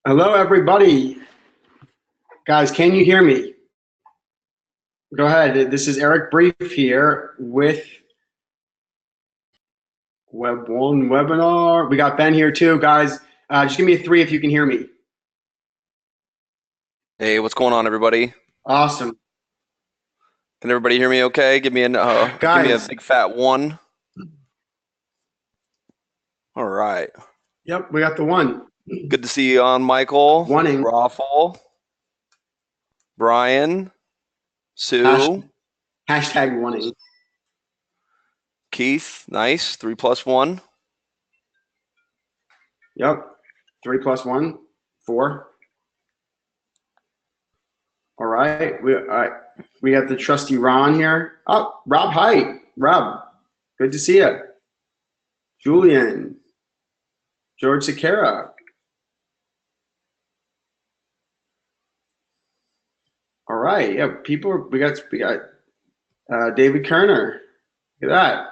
Hello, everybody. Guys, can you hear me? Go ahead. This is Eric Brief here with Web One Webinar. We got Ben here too, guys. Just give me a 3 if you can hear me. Hey, what's going on, everybody? Awesome. Can everybody hear me okay? Give me a big fat 1. All right. Yep, we got the 1. Good to see you on, Michael. Oneing. Raffle. Brian. Sue. Hashtag oneing. Keith. Nice. 3 plus 1. Yep. 3 plus 1. 4. All right. We got the trusty Ron here. Oh, Rob Height. Rob, good to see you. Julian. George Sakara. All right. Yeah, people. We got David Kerner. Look at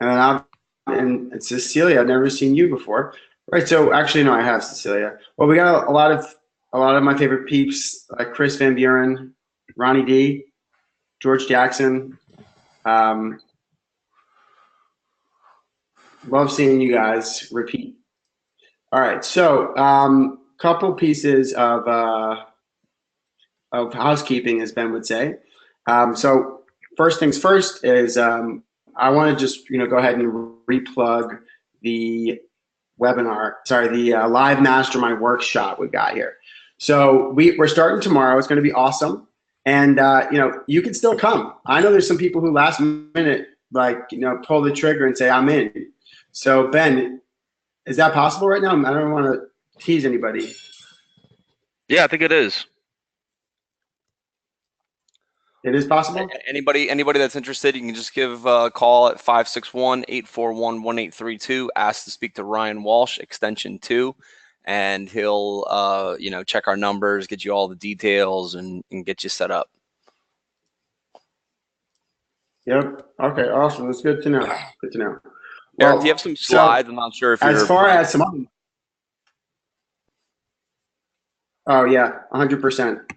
that. And Cecilia. I've never seen you before. Right. So actually, no, I have Cecilia. Well, we got a lot of my favorite peeps like Chris Van Buren, Ronnie D, George Jackson. Love seeing you guys repeat. All right. So couple pieces of housekeeping, as Ben would say. So first things first is I want to just go ahead and replug the webinar. Sorry, the live mastermind workshop we got here. So we're starting tomorrow. It's going to be awesome, and you can still come. I know there's some people who last minute pull the trigger and say I'm in. So Ben, is that possible right now? I don't want to tease anybody. Yeah, I think it is. It is possible? Anybody that's interested, you can just give a call at 561-841-1832. Ask to speak to Ryan Walsh, extension 2, and he'll check our numbers, get you all the details, and get you set up. Yep. Okay. Awesome. That's good to know. Good to know. Well, Eric, do you have some slides? I'm not sure if you're. As far as some. Oh yeah, 100%.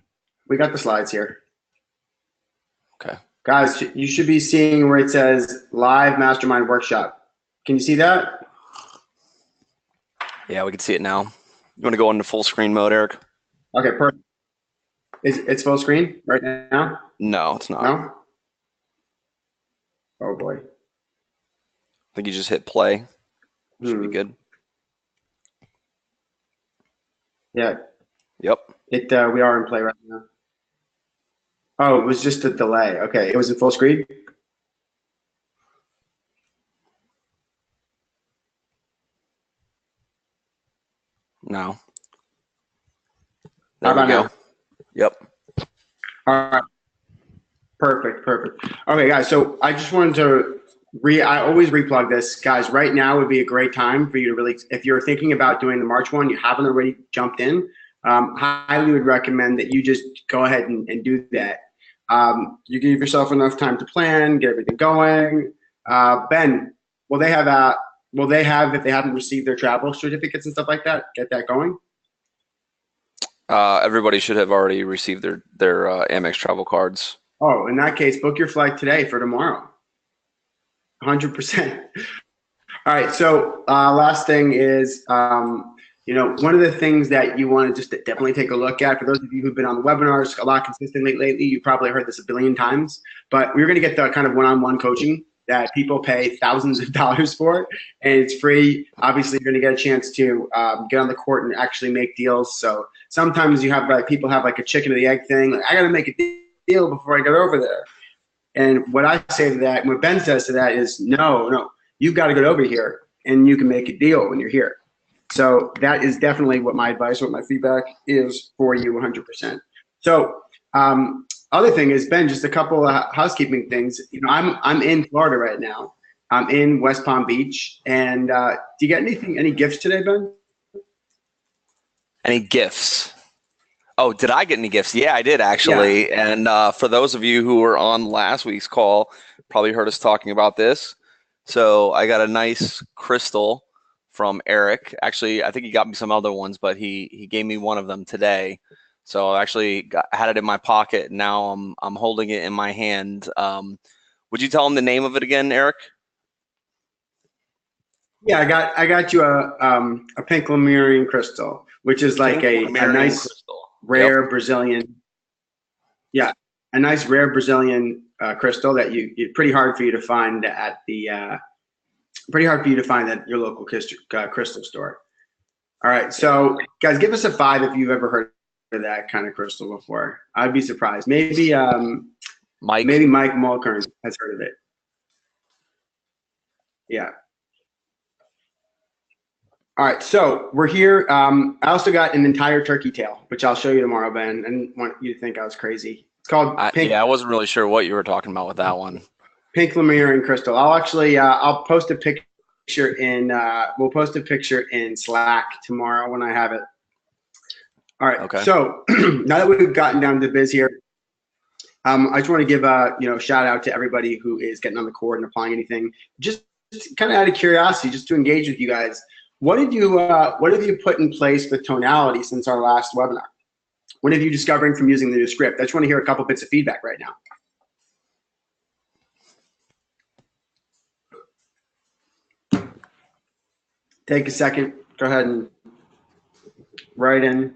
We got the slides here. Okay. Guys, you should be seeing where it says live mastermind workshop. Can you see that? Yeah, we can see it now. You want to go into full screen mode, Eric? Okay, perfect. It's full screen right now? No, it's not. No? Oh boy. I think you just hit play. Should be good. Yeah. Yep. We are in play right now. Oh, it was just a delay. Okay, it was in full screen? No. How about now? Yep. All right. Perfect. Okay, guys, so I just wanted to I always replug this. Guys, right now would be a great time for you to really, if you're thinking about doing the March one, you haven't already jumped in, highly would recommend that you just go ahead and do that. You give yourself enough time to plan, get everything going. Ben, will they have, if they haven't received their travel certificates and stuff like that, get that going? Everybody should have already received their Amex travel cards. Oh, in that case, book your flight today for tomorrow. 100%. All right. So last thing is, one of the things that you want to just definitely take a look at, for those of you who've been on the webinars a lot consistently lately, you probably heard this a billion times, but we're going to get the kind of one-on-one coaching that people pay thousands of dollars for, and it's free. Obviously, you're going to get a chance to get on the court and actually make deals. So sometimes you have people have like a chicken or the egg thing. Like, I got to make a deal before I get over there. And what I say to that, and what Ben says to that is, no, you've got to get over here and you can make a deal when you're here. So that is definitely what my advice, what my feedback is for you 100%. So other thing is, Ben, just a couple of housekeeping things. I'm in Florida right now. I'm in West Palm Beach. And do you get any gifts today, Ben? Any gifts? Oh, did I get any gifts? Yeah, I did actually. Yeah. And for those of you who were on last week's call, probably heard us talking about this. So I got a nice crystal from Eric. Actually, I think he got me some other ones, but he gave me one of them today. So I actually had it in my pocket. Now I'm holding it in my hand. Would you tell him the name of it again, Eric? Yeah, I got you a pink Lemurian crystal, which is like a nice crystal. rare Brazilian. Yeah, a nice rare Brazilian crystal that it's pretty hard for you to find at your local crystal store. All right, so guys, give us a 5 if you've ever heard of that kind of crystal before. I'd be surprised. Maybe Mike Mulkern has heard of it. Yeah. All right, so we're here. I also got an entire turkey tail, which I'll show you tomorrow, Ben. I didn't want you to think I was crazy. It's called pink. Yeah, I wasn't really sure what you were talking about with that one. Pink Lemurian crystal. I'll actually I'll post a picture in we'll post a picture in Slack tomorrow when I have it. All right. Okay. So now that we've gotten down to the biz here, I just want to give a shout out to everybody who is getting on the court and applying anything. Just kind of out of curiosity, just to engage with you guys. What have you put in place with tonality since our last webinar? What have you discovering from using the new script? I just want to hear a couple bits of feedback right now. Take a second. Go ahead and write in.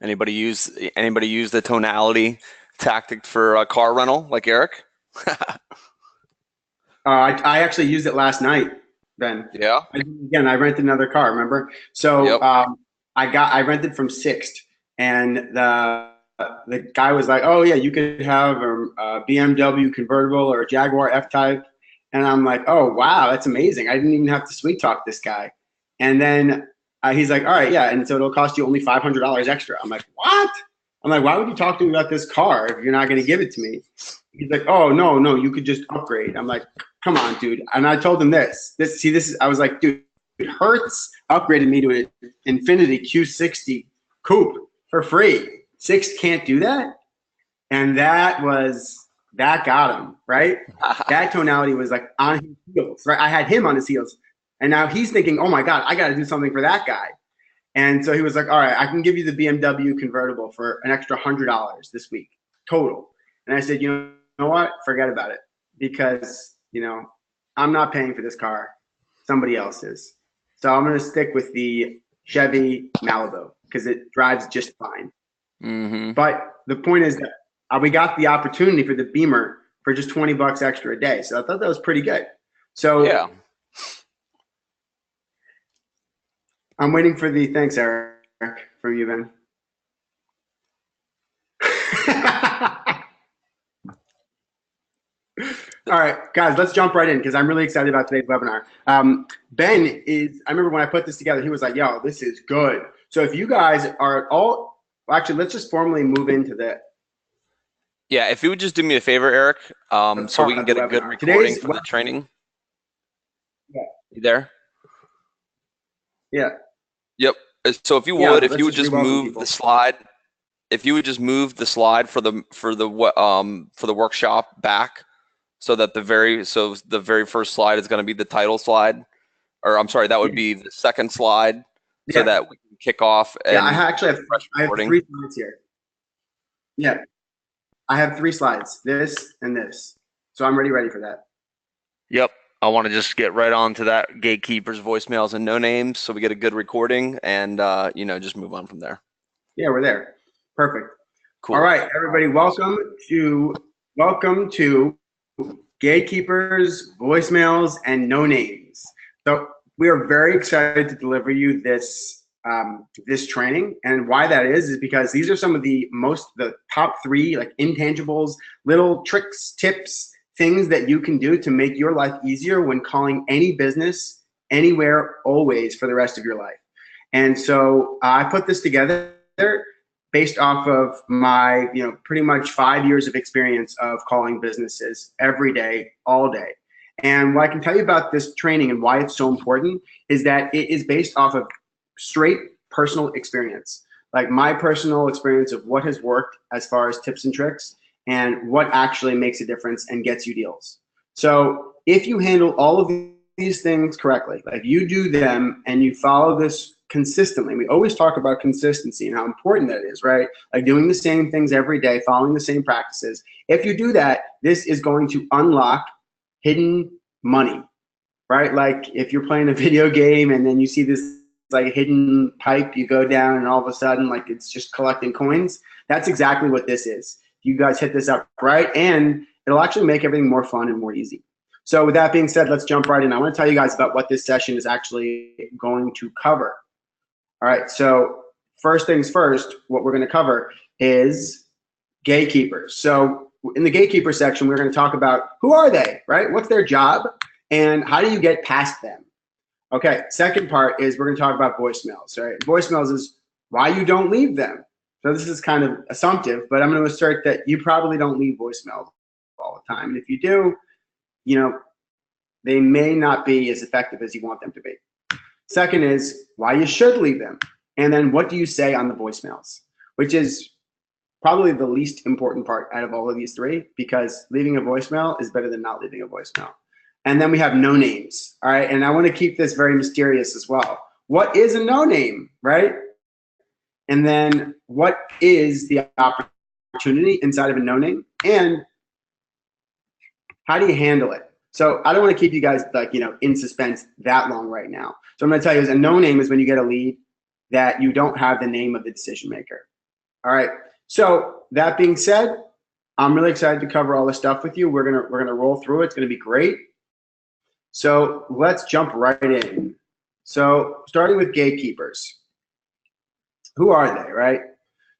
Anybody use the tonality tactic for a car rental like Eric? I actually used it last night, Ben. Yeah. Again, I rented another car. Remember? So yep. I rented from Sixt, and the guy was like, "Oh yeah, you could have a BMW convertible or a Jaguar F-Type," and I'm like, "Oh wow, that's amazing! I didn't even have to sweet talk this guy." And then he's like, "All right, yeah, and so it'll cost you only $500 extra." I'm like, "What?" I'm like, "Why would you talk to me about this car if you're not going to give it to me?" He's like, "Oh no, you could just upgrade." I'm like, "Come on, dude." And I told him this is, I was like, "Dude, Hertz upgraded me to an Infiniti Q60 coupe for free. Sixt can't do that." And that got him, right? That tonality was like on his heels, right? I had him on his heels. And now he's thinking, "Oh my God, I got to do something for that guy." And so he was like, "All right, I can give you the BMW convertible for an extra $100 this week, total." And I said, "You know what? Forget about it, because I'm not paying for this car. Somebody else is. So I'm going to stick with the Chevy Malibu because it drives just fine." Mm-hmm. But the point is that we got the opportunity for the Beamer for just $20 extra a day. So I thought that was pretty good. So yeah. I'm waiting for the thanks, Eric, from you, Ben. All right, guys, let's jump right in because I'm really excited about today's webinar. Ben I remember when I put this together, he was like, "Yo, this is good." So if you guys are all, actually, let's just formally move into that. Yeah, if you would just do me a favor, Eric, so we can get a good recording for the training. Yeah. You there? Yeah. Yep. So if you would just move the slide. If you would just move the slide for the workshop back, so that the very first slide is going to be the title slide, or I'm sorry, that would be the second slide, so that we can kick off. And I actually have 3 slides here. Yeah, I have 3 slides, this and this. So I'm ready for that. Yep. I want to just get right on to that. Gatekeepers, voicemails, and no names, so we get a good recording, and just move on from there. Yeah, we're there. Perfect. Cool. All right, everybody, welcome to Gatekeepers, voicemails, and no names. So we are very excited to deliver you this training, and why that is because these are some of the top 3 like intangibles, little tricks, tips, things that you can do to make your life easier when calling any business, anywhere, always, for the rest of your life. And so I put this together based off of my, pretty much 5 years of experience of calling businesses every day, all day. And what I can tell you about this training and why it's so important is that it is based off of straight personal experience, like my personal experience of what has worked as far as tips and tricks and what actually makes a difference and gets you deals. So if you handle all of these things correctly, like you do them and you follow this consistently, we always talk about consistency and how important that is, right? Like doing the same things every day, following the same practices. If you do that, this is going to unlock hidden money, right? Like if you're playing a video game and then you see this like hidden pipe, you go down and all of a sudden like it's just collecting coins. That's exactly what this is. You guys hit this up right, and it'll actually make everything more fun and more easy. So with that being said, let's jump right in. I want to tell you guys about what this session is actually going to cover. All right, so first things first, what we're going to cover is gatekeepers. So in the gatekeeper section, we're going to talk about who are they, right? What's their job and how do you get past them? Okay, second part is we're going to talk about voicemails, right? Voicemails is why you don't leave them. So this is kind of assumptive, but I'm going to assert that you probably don't leave voicemails all the time. And if you do, you know, they may not be as effective as you want them to be. Second is why you should leave them. And then what do you say on the voicemails, which is probably the least important part out of all of these three, because leaving a voicemail is better than not leaving a voicemail. And then we have no names, all right? And I want to keep this very mysterious as well. What is a no name, right? And then what is the opportunity inside of a no name? And how do you handle it? So I don't want to keep you guys like, you know, in suspense that long right now. So I'm going to tell you is a no name is when you get a lead that you don't have the name of the decision maker. All right. So that being said, I'm really excited to cover all this stuff with you. We're gonna roll through it. It's gonna be great. So let's jump right in. So starting with gatekeepers. Who are they, right?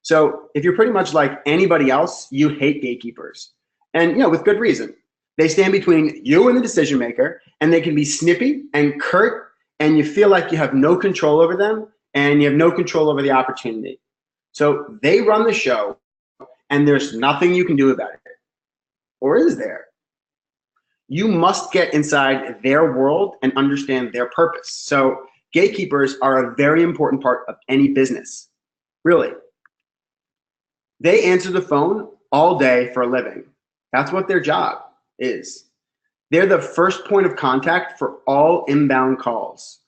So if you're pretty much like anybody else, you hate gatekeepers. And you know, with good reason. They stand between you and the decision maker, and they can be snippy and curt, and you feel like you have no control over them, and you have no control over the opportunity. So they run the show, and there's nothing you can do about it. Or is there? You must get inside their world and understand their purpose. So gatekeepers are a very important part of any business, really. They answer the phone all day for a living. That's what their job is. They're the first point of contact for all inbound calls.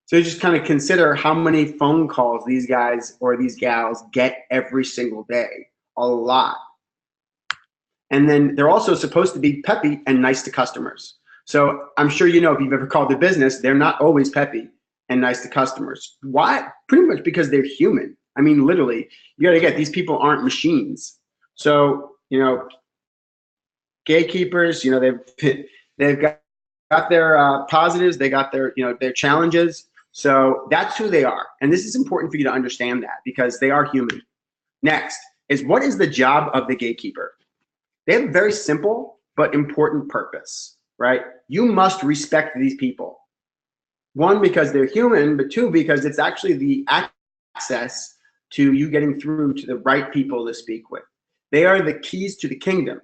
So you just kind of consider how many phone calls these guys or these gals get every single day. A lot. And then they're also supposed to be peppy and nice to customers. So I'm sure you know, if you've ever called a business, they're not always peppy and nice to customers. Why? Pretty much because they're human. I mean, literally, you got to get, these people aren't machines. So, you know, gatekeepers, you know, they've got their positives, they got their, you know, their challenges. So that's who they are. And this is important for you to understand that because they are human. Next is, what is the job of the gatekeeper? They have a very simple but important purpose, right? You must respect these people. One, because they're human, but two, because it's actually the access to you getting through to the right people to speak with. They are the keys to the kingdom.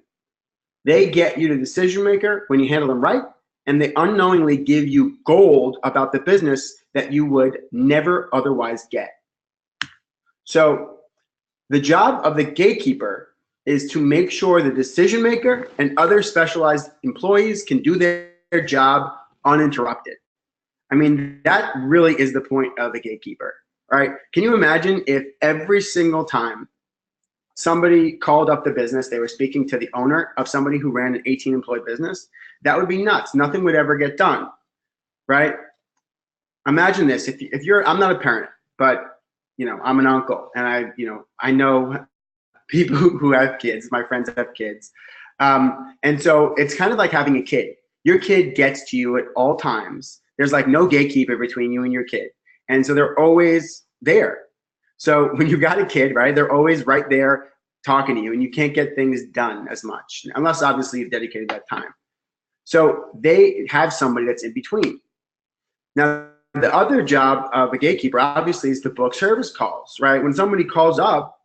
They get you the decision maker when you handle them right, and they unknowingly give you gold about the business that you would never otherwise get. So the job of the gatekeeper is to make sure the decision maker and other specialized employees can do their job uninterrupted. I mean, that really is the point of a gatekeeper, right? Can you imagine if every single time somebody called up the business, they were speaking to the owner of somebody who ran an 18-employee business? That would be nuts. Nothing would ever get done, right? Imagine this. If you're, I'm not a parent, but you know, I'm an uncle, and I know people who have kids. My friends have kids, and so it's kind of like having a kid. Your kid gets to you at all times. There's like no gatekeeper between you and your kid, and so they're always there. So when you've got a kid, right, they're always right there talking to you, and you can't get things done as much unless obviously you've dedicated that time. So they have somebody that's in between. Now, the other job of a gatekeeper obviously is to book service calls, right? When somebody calls up,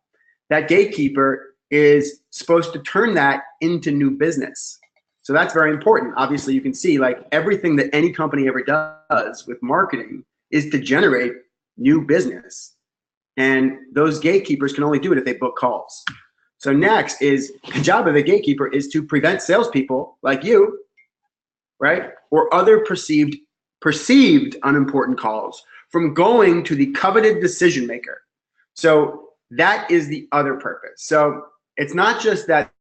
that gatekeeper is supposed to turn that into new business. So that's very important. Obviously, you can see like everything that any company ever does with marketing is to generate new business. And those gatekeepers can only do it if they book calls. So next is the job of the gatekeeper is to prevent salespeople like you right? Or other perceived unimportant calls from going to the coveted decision maker. So that is the other purpose. So it's not just that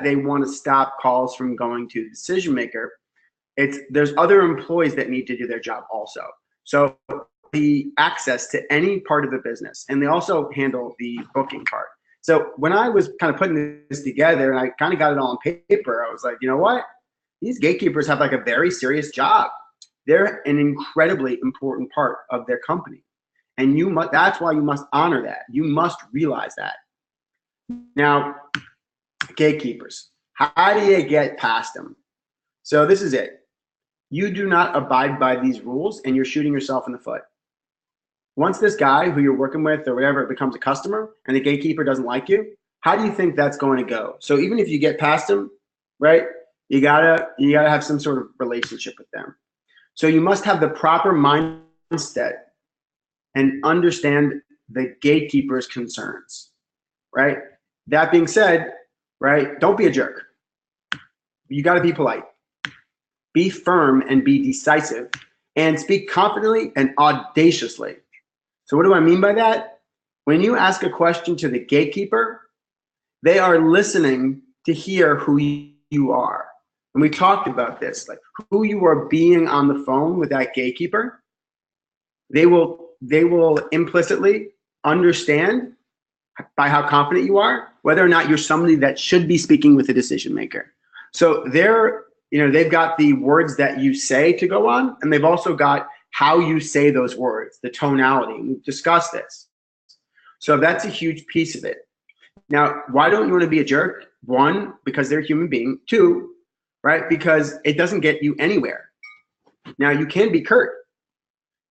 they want to stop calls from going to the decision maker. There's other employees that need to do their job also. So the access to any part of the business, and they also handle the booking part. So when I was kind of putting this together and I kind of got it all on paper, I was like, you know what? These gatekeepers have like a very serious job. They're an incredibly important part of their company. And that's why you must honor that. You must realize that. Now, gatekeepers, how do you get past them? So this is it. You do not abide by these rules and you're shooting yourself in the foot. Once this guy who you're working with or whatever becomes a customer and the gatekeeper doesn't like you, how do you think that's going to go? So even if you get past them, right, you gotta have some sort of relationship with them. So you must have the proper mindset and understand the gatekeeper's concerns, right? That being said, right, don't be a jerk. You got to be polite. Be firm and be decisive and speak confidently and audaciously. So what do I mean by that? When you ask a question to the gatekeeper, they are listening to hear who you are. And we talked about this, like who you are being on the phone with that gatekeeper. They will implicitly understand by how confident you are whether or not you're somebody that should be speaking with a decision maker. So they've got the words that you say to go on, and they've also got how you say those words, the tonality. We've discussed this. So that's a huge piece of it. Now, why don't you want to be a jerk? One, because they're a human being. Two, right, because it doesn't get you anywhere. Now, you can be curt.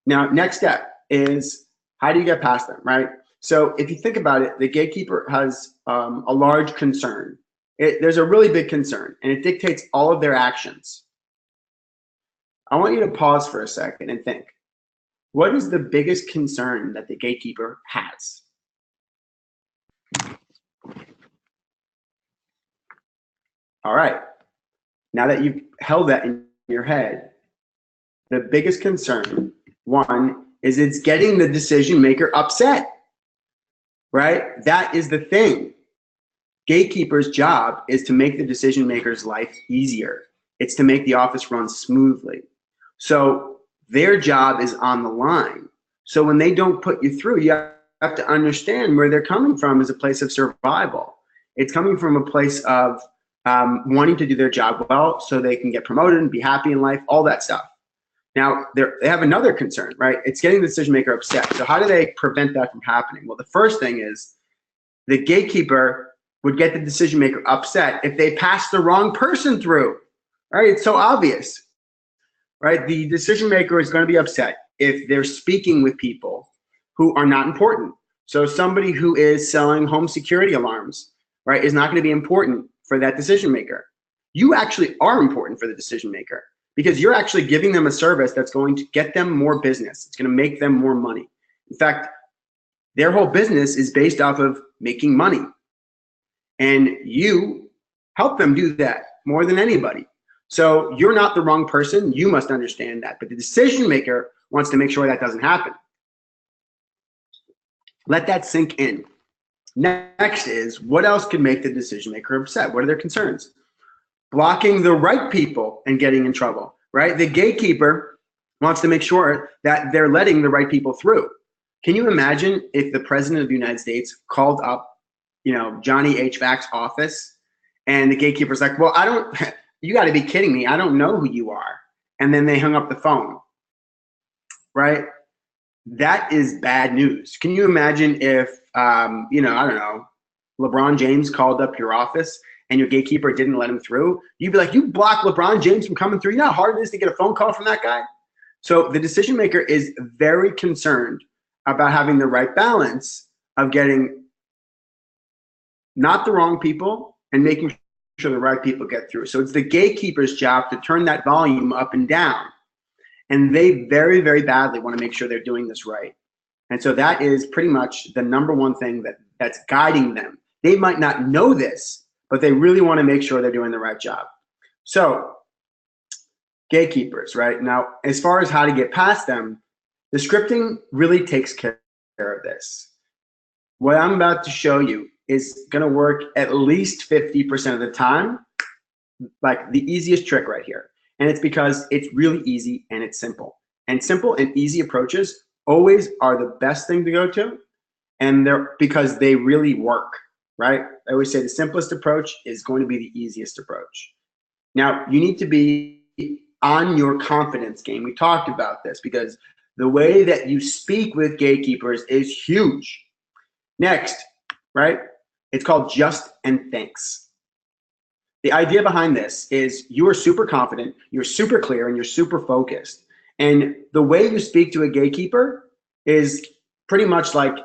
Now, next step is how do you get past them, right? So if you think about it, the gatekeeper has a large concern. There's a really big concern, and it dictates all of their actions. I want you to pause for a second and think, what is the biggest concern that the gatekeeper has? All right. Now that you've held that in your head, the biggest concern, one, is it's getting the decision maker upset, right? That is the thing. Gatekeeper's job is to make the decision maker's life easier. It's to make the office run smoothly. So their job is on the line. So when they don't put you through, you have to understand where they're coming from as a place of survival. It's coming from a place of wanting to do their job well so they can get promoted and be happy in life, all that stuff. Now, they have another concern, right? It's getting the decision maker upset. So how do they prevent that from happening? Well, the first thing is the gatekeeper would get the decision maker upset if they pass the wrong person through, right? It's so obvious, right? The decision maker is going to be upset if they're speaking with people who are not important. So somebody who is selling home security alarms, right, is not going to be important for that decision maker. You actually are important for the decision maker because you're actually giving them a service that's going to get them more business. It's going to make them more money. In fact, their whole business is based off of making money. And you help them do that more than anybody. So you're not the wrong person. You must understand that. But the decision maker wants to make sure that doesn't happen. Let that sink in. Next is, what else could make the decision maker upset? What are their concerns? Blocking the right people and getting in trouble, right? The gatekeeper wants to make sure that they're letting the right people through. Can you imagine if the president of the United States called up, Johnny HVAC's office and the gatekeeper's like, well, you got to be kidding me. I don't know who you are. And then they hung up the phone, right? That is bad news. Can you imagine if, I don't know, LeBron James called up your office and your gatekeeper didn't let him through? You'd be like, you blocked LeBron James from coming through. You know how hard it is to get a phone call from that guy? So the decision maker is very concerned about having the right balance of getting not the wrong people and making sure the right people get through. So it's the gatekeeper's job to turn that volume up and down. And they very, very badly want to make sure they're doing this right. And so that is pretty much the number one thing that's guiding them. They might not know this, but they really want to make sure they're doing the right job. So gatekeepers, right? Now, as far as how to get past them, the scripting really takes care of this. What I'm about to show you is going to work at least 50% of the time, like the easiest trick right here. And it's because it's really easy and it's simple. And simple and easy approaches always are the best thing to go to, and they're because they really work, right? I always say the simplest approach is going to be the easiest approach. Now, you need to be on your confidence game. We talked about this because the way that you speak with gatekeepers is huge. Next, right? It's called just and thanks. The idea behind this is you are super confident, you're super clear, and you're super focused. And the way you speak to a gatekeeper is pretty much like,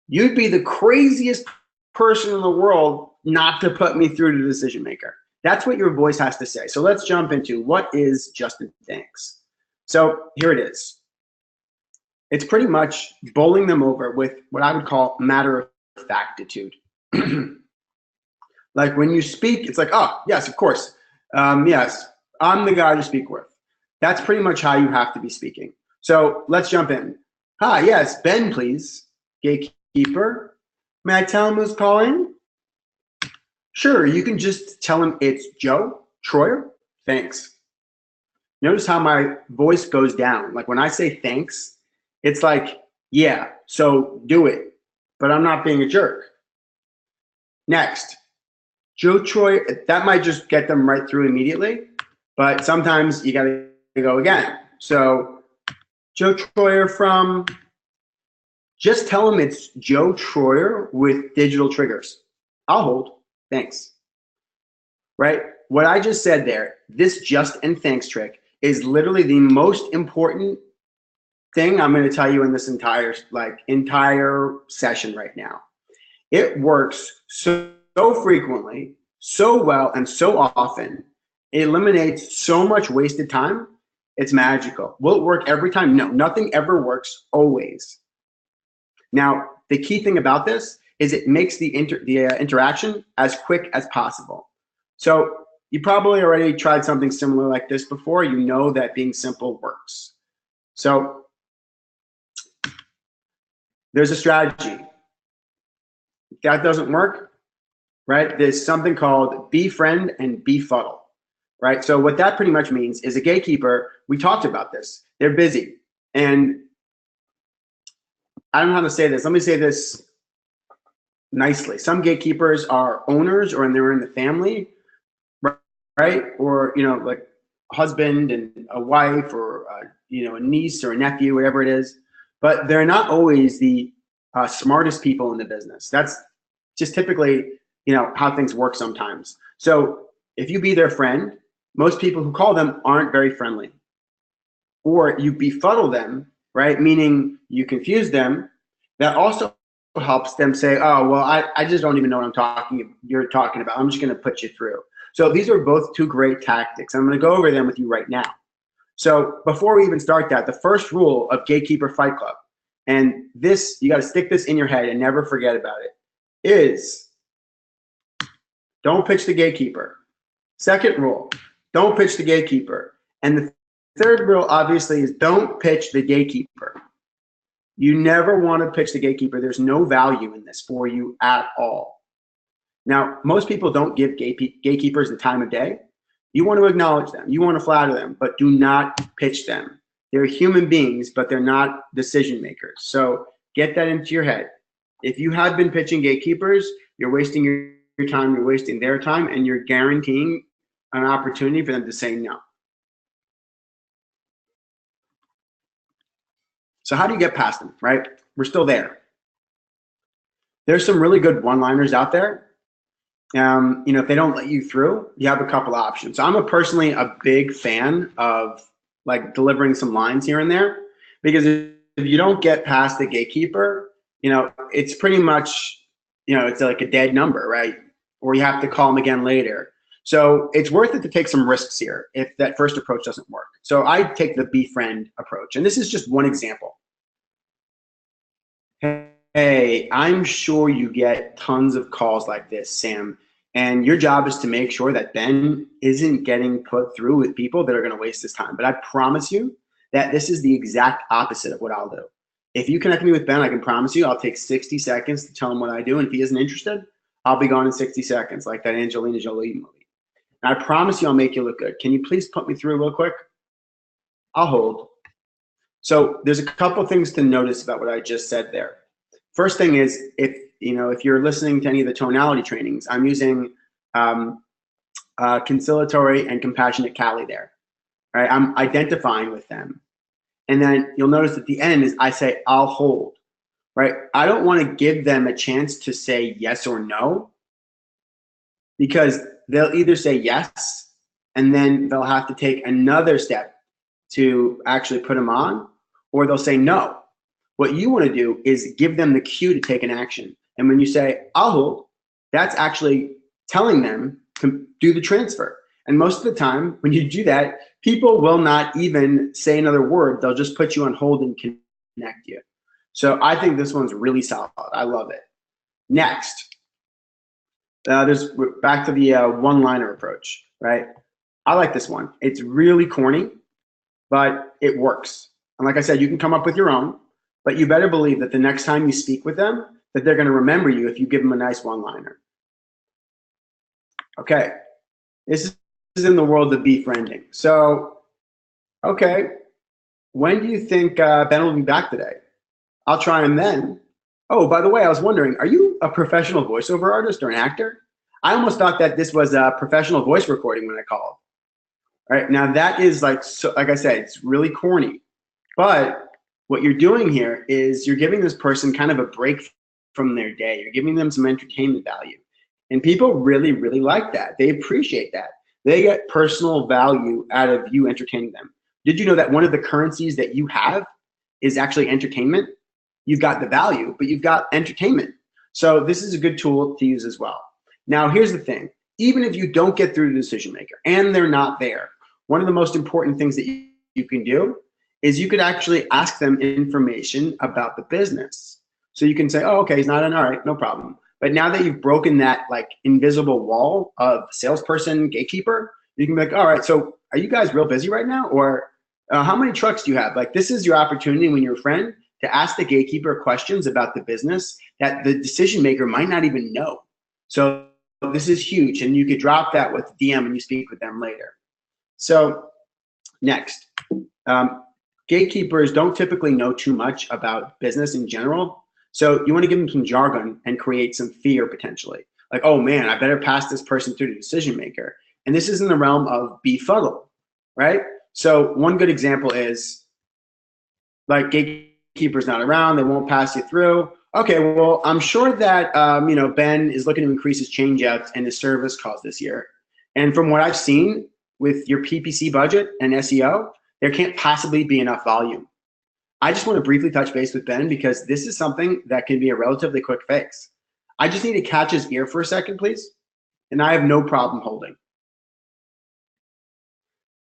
you'd be the craziest person in the world not to put me through to the decision maker. That's what your voice has to say. So let's jump into what is just and thanks. So here it is. It's pretty much bowling them over with what I would call matter-of-factitude. Like when you speak, it's like, oh, yes, of course. Yes, I'm the guy to speak with. That's pretty much how you have to be speaking. So let's jump in. Hi, yes, Ben, please. Gatekeeper. May I tell him who's calling? Sure, you can just tell him it's Joe Troyer. Thanks. Notice how my voice goes down. Like when I say thanks, it's like, yeah, so do it. But I'm not being a jerk. Next, Joe Troyer, that might just get them right through immediately, but sometimes you gotta go again. So Joe Troyer from, just tell him it's Joe Troyer with digital triggers. I'll hold, thanks. Right? What I just said there, this just and thanks trick is literally the most important thing I'm gonna tell you in this entire session right now. It works so frequently, so well, and so often. It eliminates so much wasted time. It's magical. Will it work every time? No, nothing ever works always. Now, the key thing about this is it makes the interaction as quick as possible. So you probably already tried something similar like this before. You know that being simple works. So there's a strategy. If that doesn't work, right? There's something called befriend and befuddle, right? So what that pretty much means is a gatekeeper, we talked about this, they're busy. And I don't know how to say this. Let me say this nicely. Some gatekeepers are owners or they're in the family, right? Or, you know, like a husband and a wife or, you know, a niece or a nephew, whatever it is. But they're not always the smartest people in the business. That's just typically, you know, how things work sometimes. So if you be their friend, most people who call them aren't very friendly. Or you befuddle them, right? Meaning you confuse them. That also helps them say, oh, well, I just don't even know what you're talking about. I'm just going to put you through. So these are both two great tactics. I'm going to go over them with you right now. So before we even start that, the first rule of Gatekeeper Fight Club, and this, you got to stick this in your head and never forget about it, is don't pitch the gatekeeper. Second rule, don't pitch the gatekeeper. And the third rule, obviously, is don't pitch the gatekeeper. You never want to pitch the gatekeeper. There's no value in this for you at all. Now, most people don't give gatekeepers the time of day. You want to acknowledge them. You want to flatter them, but do not pitch them. They're human beings, but they're not decision makers. So get that into your head. If you have been pitching gatekeepers, you're wasting your time, you're wasting their time, and you're guaranteeing an opportunity for them to say no. So how do you get past them, right? We're still there. There's some really good one-liners out there. You know, if they don't let you through, you have a couple options. So I'm personally a big fan of like delivering some lines here and there, because if you don't get past the gatekeeper, you know, it's pretty much, you know, it's like a dead number, right? Or you have to call them again later. So it's worth it to take some risks here if that first approach doesn't work. So I take the befriend approach, and this is just one example. Hey, I'm sure you get tons of calls like this, Sam, And your job is to make sure that Ben isn't getting put through with people that are going to waste his time. But I promise you that this is the exact opposite of what I'll do. If you connect me with Ben, I can promise you I'll take 60 seconds to tell him what I do. And if he isn't interested, I'll be gone in 60 seconds, like that Angelina Jolie movie. And I promise you I'll make you look good. Can you please put me through real quick? I'll hold. So there's a couple things to notice about what I just said there. First thing is, if you're listening to any of the tonality trainings, I'm using conciliatory and compassionate Cali there. Right? I'm identifying with them. And then you'll notice at the end is I say, I'll hold. Right? I don't want to give them a chance to say yes or no, because they'll either say yes, and then they'll have to take another step to actually put them on, or they'll say no. What you want to do is give them the cue to take an action. And when you say, I'll hold, that's actually telling them to do the transfer. And most of the time, when you do that, people will not even say another word. They'll just put you on hold and connect you. So I think this one's really solid. I love it. Next, there's back to the one-liner approach, right? I like this one. It's really corny, but it works. And like I said, you can come up with your own, but you better believe that the next time you speak with them, that they're going to remember you if you give them a nice one-liner. Okay, this is in the world of befriending. So, okay, when do you think Ben will be back today? I'll try him then. Oh, by the way, I was wondering, are you a professional voiceover artist or an actor? I almost thought that this was a professional voice recording when I called. All right, now that is like I said, it's really corny. But what you're doing here is you're giving this person kind of a break from their day. You're giving them some entertainment value. And people really, really like that. They appreciate that. They get personal value out of you entertaining them. Did you know that one of the currencies that you have is actually entertainment? You've got the value, but you've got entertainment. So this is a good tool to use as well. Now, here's the thing. Even if you don't get through the decision maker and they're not there, one of the most important things that you can do is you could actually ask them information about the business. So you can say, oh, okay, he's not in, all right, no problem. But now that you've broken that like invisible wall of salesperson, gatekeeper, you can be like, all right, so are you guys real busy right now? Or how many trucks do you have? Like, this is your opportunity when you're a friend to ask the gatekeeper questions about the business that the decision maker might not even know. So this is huge, and you could drop that with DM when you speak with them later. So next, gatekeepers don't typically know too much about business in general. So you want to give them some jargon and create some fear potentially. Like, oh man, I better pass this person through the decision maker. And this is in the realm of befuddle, right? So one good example is like gatekeeper's not around, they won't pass you through. Okay, well, I'm sure that Ben is looking to increase his changeouts and his service calls this year. And from what I've seen with your PPC budget and SEO, there can't possibly be enough volume. I just want to briefly touch base with Ben because this is something that can be a relatively quick fix. I just need to catch his ear for a second, please. And I have no problem holding.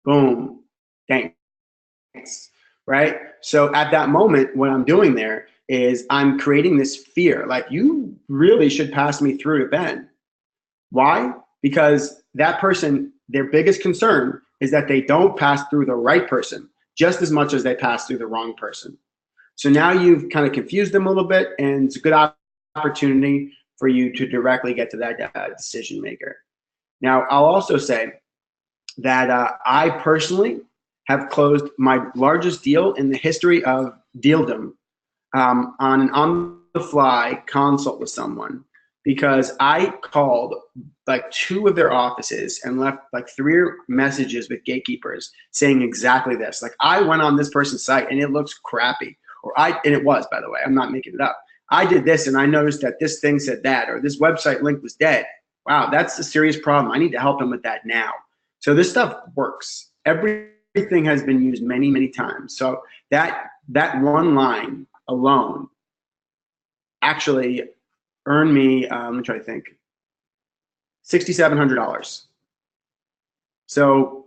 Boom. Thanks. Right? So at that moment, what I'm doing there is I'm creating this fear. Like, you really should pass me through to Ben. Why? Because that person, their biggest concern is that they don't pass through the right person just as much as they pass through the wrong person. So now you've kind of confused them a little bit, and it's a good opportunity for you to directly get to that decision maker. Now, I'll also say that I personally have closed my largest deal in the history of dealdom on an on-the-fly consult with someone, because I called like 2 of their offices and left like 3 messages with gatekeepers saying exactly this. Like, I went on this person's site and it looks crappy. And it was, by the way, I'm not making it up. I did this and I noticed that this thing said that, or this website link was dead. Wow, that's a serious problem. I need to help him with that now. So this stuff works. Everything has been used many, many times. So that one line alone actually earned me, let me try to think, $6,700. So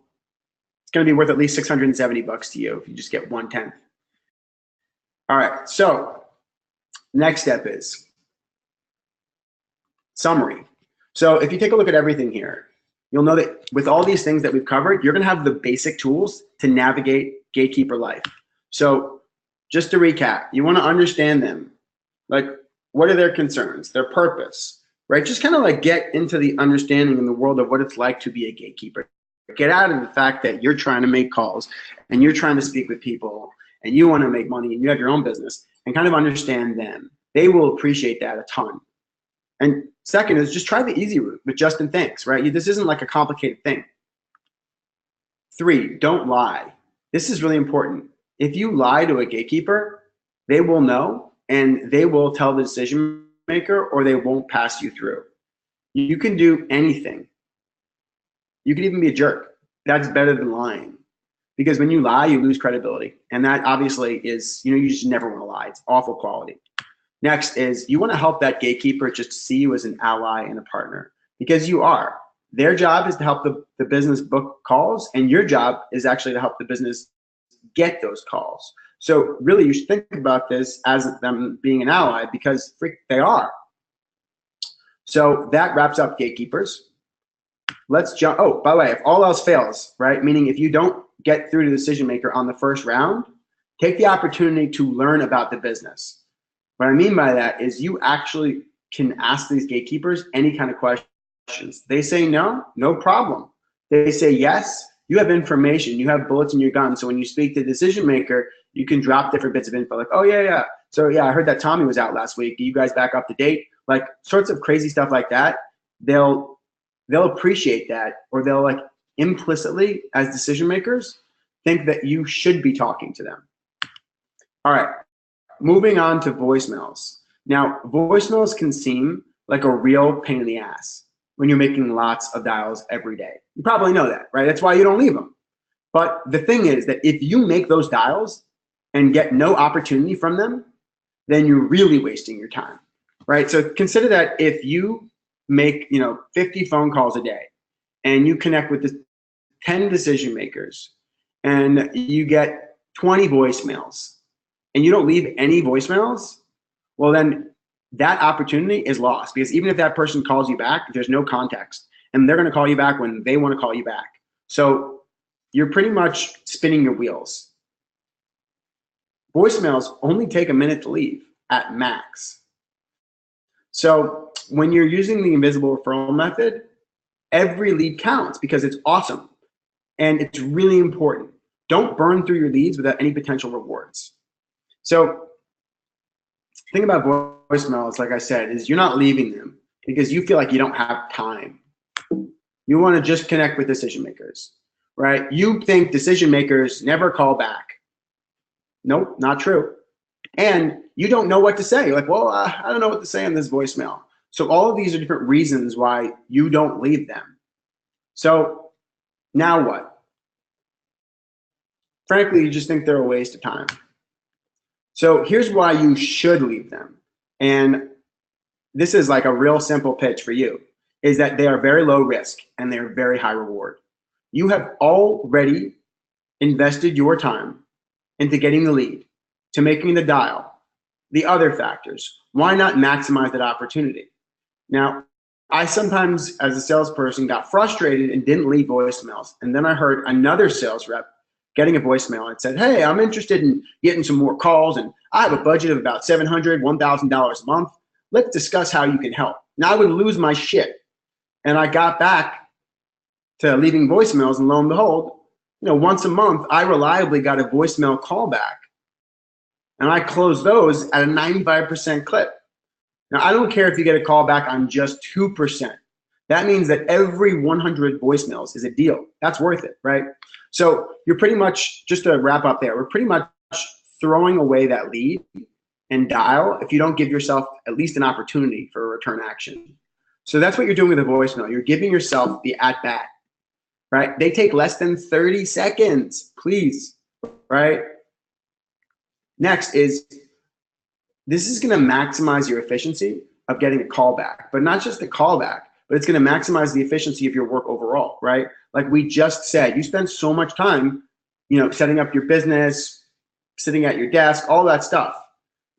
it's going to be worth at least $670 to you if you just get 1/10. All right, so next step is summary. So if you take a look at everything here, you'll know that with all these things that we've covered, you're going to have the basic tools to navigate gatekeeper life. So just to recap, you want to understand them. Like, what are their concerns, their purpose, right? Just kind of like get into the understanding in the world of what it's like to be a gatekeeper. Get out of the fact that you're trying to make calls and you're trying to speak with people and you want to make money and you have your own business, and kind of understand them. They will appreciate that a ton. And second is just try the easy route with Justin Thanks, right? This isn't like a complicated thing. 3, don't lie. This is really important. If you lie to a gatekeeper, they will know and they will tell the decision maker, or they won't pass you through. You can do anything. You can even be a jerk. That's better than lying. Because when you lie, you lose credibility. And that obviously is, you just never want to lie. It's awful quality. Next is you want to help that gatekeeper just see you as an ally and a partner, because you are. Their job is to help the business book calls, and your job is actually to help the business get those calls. So really, you should think about this as them being an ally, because they are. So that wraps up gatekeepers. Let's jump. Oh, by the way, if all else fails, right? Meaning if you don't get through to the decision maker on the first round, take the opportunity to learn about the business. What I mean by that is you actually can ask these gatekeepers any kind of questions. They say no, no problem. They say yes, you have information, you have bullets in your gun. So when you speak to the decision maker, you can drop different bits of info like, oh yeah. So yeah, I heard that Tommy was out last week. Do you guys back up to date? Like sorts of crazy stuff like that. They'll appreciate that, or they'll like implicitly as decision makers think that you should be talking to them. All right, moving on to voicemails. Now, voicemails can seem like a real pain in the ass when you're making lots of dials every day. You probably know that, right? That's why you don't leave them. But the thing is that if you make those dials and get no opportunity from them, then you're really wasting your time, right? So consider that if you make 50 phone calls a day and you connect with the 10 decision makers and you get 20 voicemails and you don't leave any voicemails, well then that opportunity is lost, because even if that person calls you back, there's no context and they're going to call you back when they want to call you back. So you're pretty much spinning your wheels. Voicemails only take a minute to leave at max. So when you're using the invisible referral method, every lead counts because it's awesome and it's really important. Don't burn through your leads without any potential rewards. So the thing about voicemails, like I said, is you're not leaving them because you feel like you don't have time. You want to just connect with decision makers, right? You think decision makers never call back. Nope, not true. And you don't know what to say. You're like, well, I don't know what to say on this voicemail. So all of these are different reasons why you don't leave them. So now what? Frankly, you just think they're a waste of time. So here's why you should leave them. And this is like a real simple pitch for you, is that they are very low risk and they're very high reward. You have already invested your time into getting the lead, to making the dial, the other factors. Why not maximize that opportunity? Now, I sometimes, as a salesperson, got frustrated and didn't leave voicemails. And then I heard another sales rep getting a voicemail and it said, hey, I'm interested in getting some more calls and I have a budget of about $700, $1,000 a month. Let's discuss how you can help. Now I would lose my shit. And I got back to leaving voicemails, and lo and behold, once a month, I reliably got a voicemail callback. And I closed those at a 95% clip. Now, I don't care if you get a call back on just 2%. That means that every 100 voicemails is a deal. That's worth it, right? So you're pretty much, just to wrap up there, we're pretty much throwing away that lead and dial if you don't give yourself at least an opportunity for a return action. So that's what you're doing with a voicemail. You're giving yourself the at-bat, right? They take less than 30 seconds, please, right? Next is, this is going to maximize your efficiency of getting a callback, but not just the callback, but it's going to maximize the efficiency of your work overall, right? Like we just said, you spend so much time, setting up your business, sitting at your desk, all that stuff,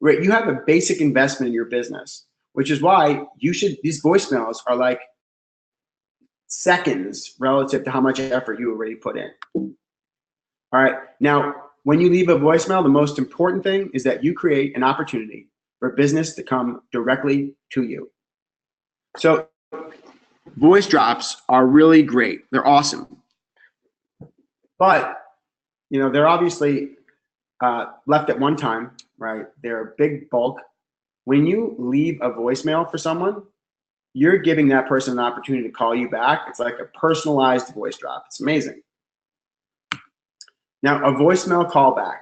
right? You have a basic investment in your business, which is why these voicemails are like seconds relative to how much effort you already put in. All right, now, when you leave a voicemail, the most important thing is that you create an opportunity for business to come directly to you. So voice drops are really great. They're awesome. But, you know, they're obviously left at one time, right? They're a big bulk. When you leave a voicemail for someone, you're giving that person an opportunity to call you back. It's like a personalized voice drop. It's amazing. Now, a voicemail callback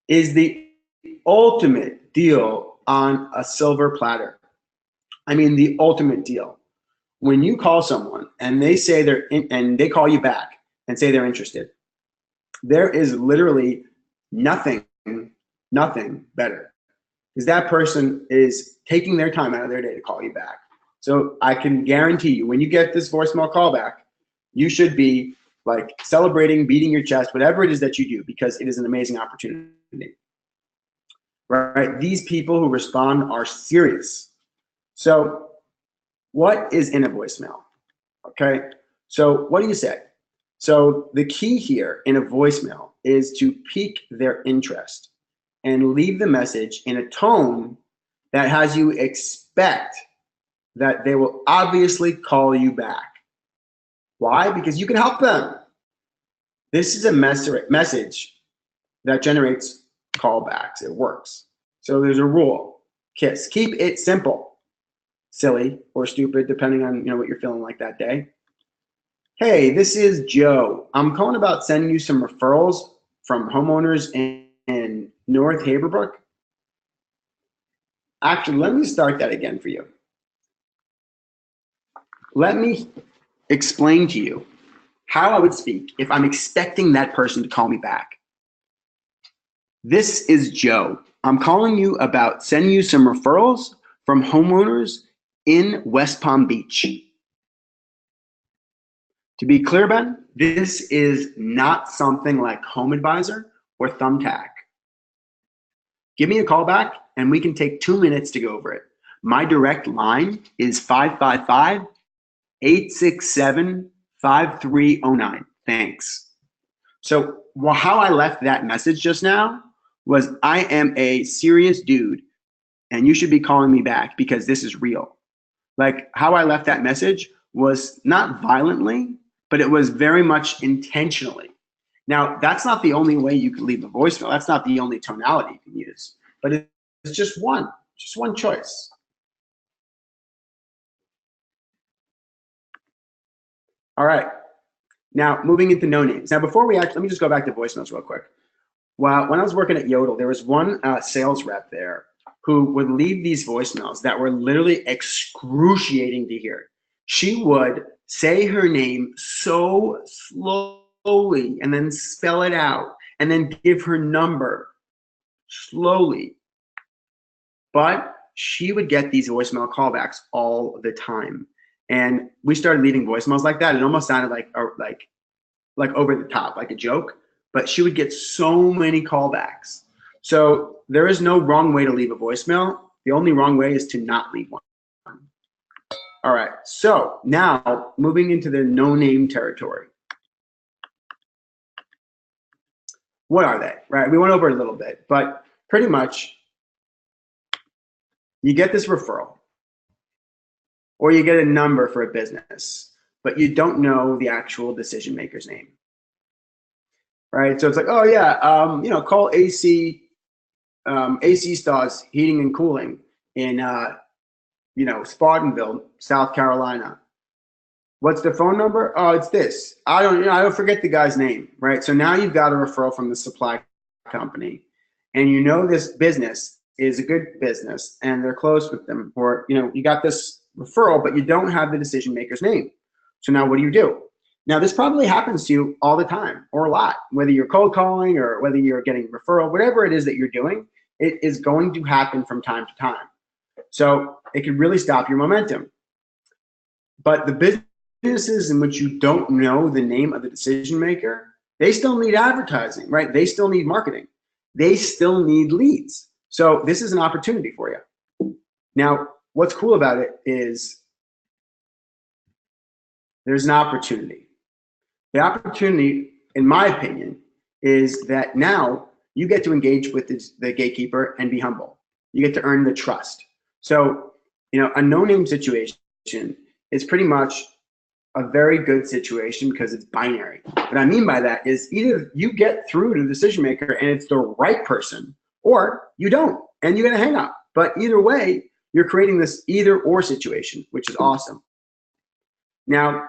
is the ultimate deal on a silver platter. I mean, the ultimate deal. When you call someone and they say and they call you back and say they're interested, there is literally nothing better, because that person is taking their time out of their day to call you back. So I can guarantee you, when you get this voicemail callback, you should be like celebrating, beating your chest, whatever it is that you do, because it is an amazing opportunity. Right? These people who respond are serious. So what is in a voicemail? Okay, so what do you say? So the key here in a voicemail is to pique their interest and leave the message in a tone that has you expect that they will obviously call you back. Why? Because you can help them. This is a message that generates callbacks. It works. So there's a rule. KISS. Keep it simple. Silly or stupid, depending on what you're feeling like that day. Hey, this is Joe. I'm calling about sending you some referrals from homeowners in North Haverbrook. Actually, let me start that again for you. Let me explain to you how I would speak if I'm expecting that person to call me back. This is Joe. I'm calling you about sending you some referrals from homeowners in West Palm Beach. To be clear, Ben, this is not something like Home Advisor or Thumbtack. Give me a call back and we can take 2 minutes to go over it. My direct line is 555-867-5309. Thanks. So how I left that message just now was, I am a serious dude and you should be calling me back because this is real. Like, how I left that message was not violently, but it was very much intentionally. Now, that's not the only way you can leave a voicemail. That's not the only tonality you can use, but it's just one choice. All right, now moving into NoNames. Now, before we let me just go back to voicemails real quick. Well, when I was working at Yodel, there was one sales rep there who would leave these voicemails that were literally excruciating to hear. She would say her name so slowly and then spell it out and then give her number slowly. But she would get these voicemail callbacks all the time. And we started leaving voicemails like that. It almost sounded like over the top, like a joke, but she would get so many callbacks. So there is no wrong way to leave a voicemail. The only wrong way is to not leave one. All right, so now moving into the no name territory. What are they, right? We went over it a little bit, but pretty much you get this referral or you get a number for a business, but you don't know the actual decision maker's name, right? So it's like, oh yeah, call AC Stars Heating and Cooling in Spartanville, South Carolina. What's the phone number? Oh, it's this. I don't forget the guy's name, right? So now you've got a referral from the supply company, and you know this business is a good business, and they're close with them, or you got this referral, but you don't have the decision maker's name. So now what do? Now this probably happens to you all the time, or a lot, whether you're cold calling or whether you're getting a referral, whatever it is that you're doing, it is going to happen from time to time. So it can really stop your momentum. But the businesses in which you don't know the name of the decision maker, they still need advertising, right? They still need marketing. They still need leads. So this is an opportunity for you. Now, what's cool about it is there's an opportunity. The opportunity, in my opinion, is that now you get to engage with the gatekeeper and be humble. You get to earn the trust. So, a no-name situation is pretty much a very good situation because it's binary. What I mean by that is either you get through to the decision maker and it's the right person, or you don't, and you're gonna hang up. But either way, you're creating this either or situation, which is awesome. Now,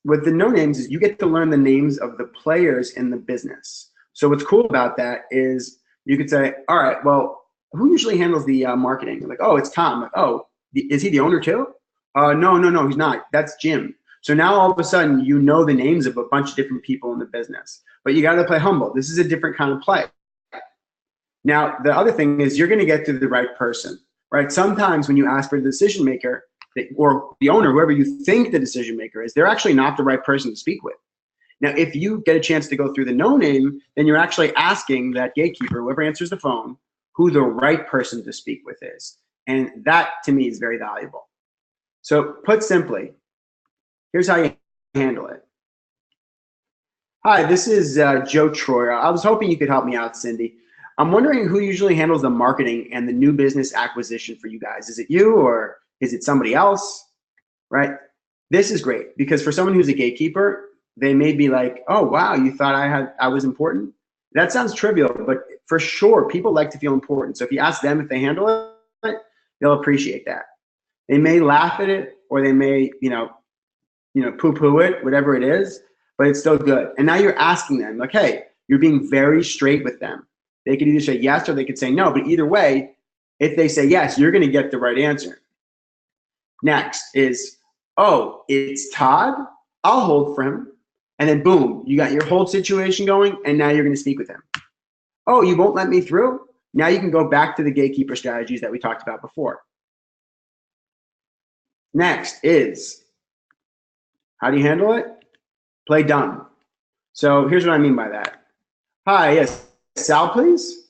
with the no names is you get to learn the names of the players in the business. So what's cool about that is you could say, all right, well, who usually handles the marketing? Like, oh, it's Tom. Like, oh, is he the owner too? No, he's not. That's Jim. So now all of a sudden you know the names of a bunch of different people in the business, but you got to play humble. This is a different kind of play. Now, the other thing is you're going to get to the right person, right? Sometimes when you ask for the decision maker or the owner, whoever you think the decision maker is, they're actually not the right person to speak with. Now, if you get a chance to go through the no name, then you're actually asking that gatekeeper, whoever answers the phone, who the right person to speak with is. And that, to me, is very valuable. So put simply, here's how you handle it. Hi, this is Joe Troyer. I was hoping you could help me out, Cindy. I'm wondering who usually handles the marketing and the new business acquisition for you guys. Is it you or is it somebody else, right? This is great because for someone who's a gatekeeper, they may be like, oh, wow, you thought I was important? That sounds trivial, but for sure, people like to feel important. So if you ask them if they handle it, they'll appreciate that. They may laugh at it or they may, poo-poo it, whatever it is, but it's still good. And now you're asking them, like, hey, you're being very straight with them. They could either say yes or they could say no, but either way, if they say yes, you're gonna get the right answer. Next is, oh, it's Todd? I'll hold for him. And then boom, you got your whole situation going and now you're gonna speak with him. Oh, you won't let me through? Now you can go back to the gatekeeper strategies that we talked about before. Next is, how do you handle it? Play dumb. So here's what I mean by that. Hi, yes, Sal, please?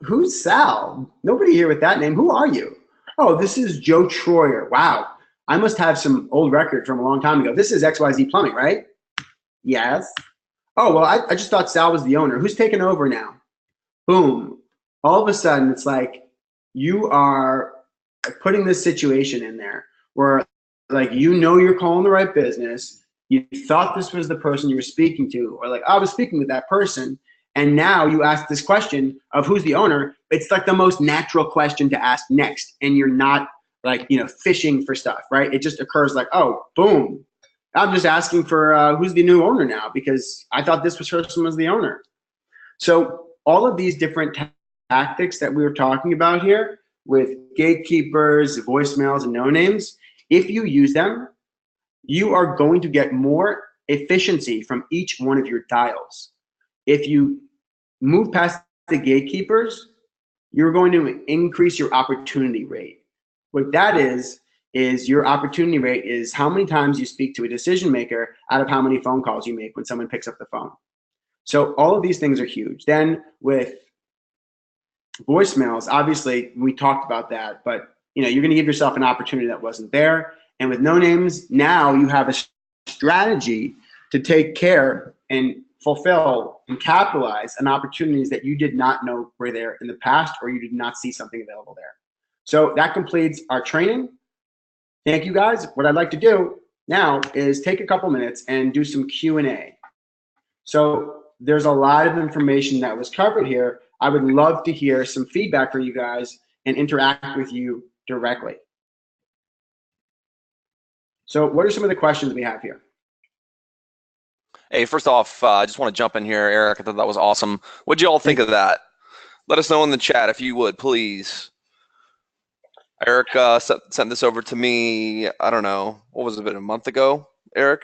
Who's Sal? Nobody here with that name. Who are you? Oh, this is Joe Troyer. Wow, I must have some old record from a long time ago. This is XYZ Plumbing, right? Yes. Oh, well, I just thought Sal was the owner. Who's taking over now? Boom. All of a sudden, it's like you are putting this situation in there where, like, you're calling the right business. You thought this was the person you were speaking to, or like, I was speaking with that person. And now you ask this question of who's the owner. It's like the most natural question to ask next. And you're not like, fishing for stuff, right? It just occurs like, oh, boom. I'm just asking for who's the new owner now because I thought this person was the owner. So all of these different tactics that we were talking about here with gatekeepers, voicemails, and no names, if you use them, you are going to get more efficiency from each one of your dials. If you move past the gatekeepers, you're going to increase your opportunity rate. What that is your opportunity rate is how many times you speak to a decision maker out of how many phone calls you make when someone picks up the phone. So all of these things are huge. Then with voicemails, obviously we talked about that, but you're going to give yourself an opportunity that wasn't there. And with no names, now you have a strategy to take care and fulfill and capitalize on opportunities that you did not know were there in the past, or you did not see something available there. So that completes our training. Thank you guys. What I'd like to do now is take a couple minutes and do some Q&A. So there's a lot of information that was covered here. I would love to hear some feedback from you guys and interact with you directly. So what are some of the questions we have here? Hey, first off, I just want to jump in here, Eric. I thought that was awesome. What do you all think of that? Let us know in the chat if you would, please. Eric sent this over to me, I don't know, what was it, a month ago, Eric?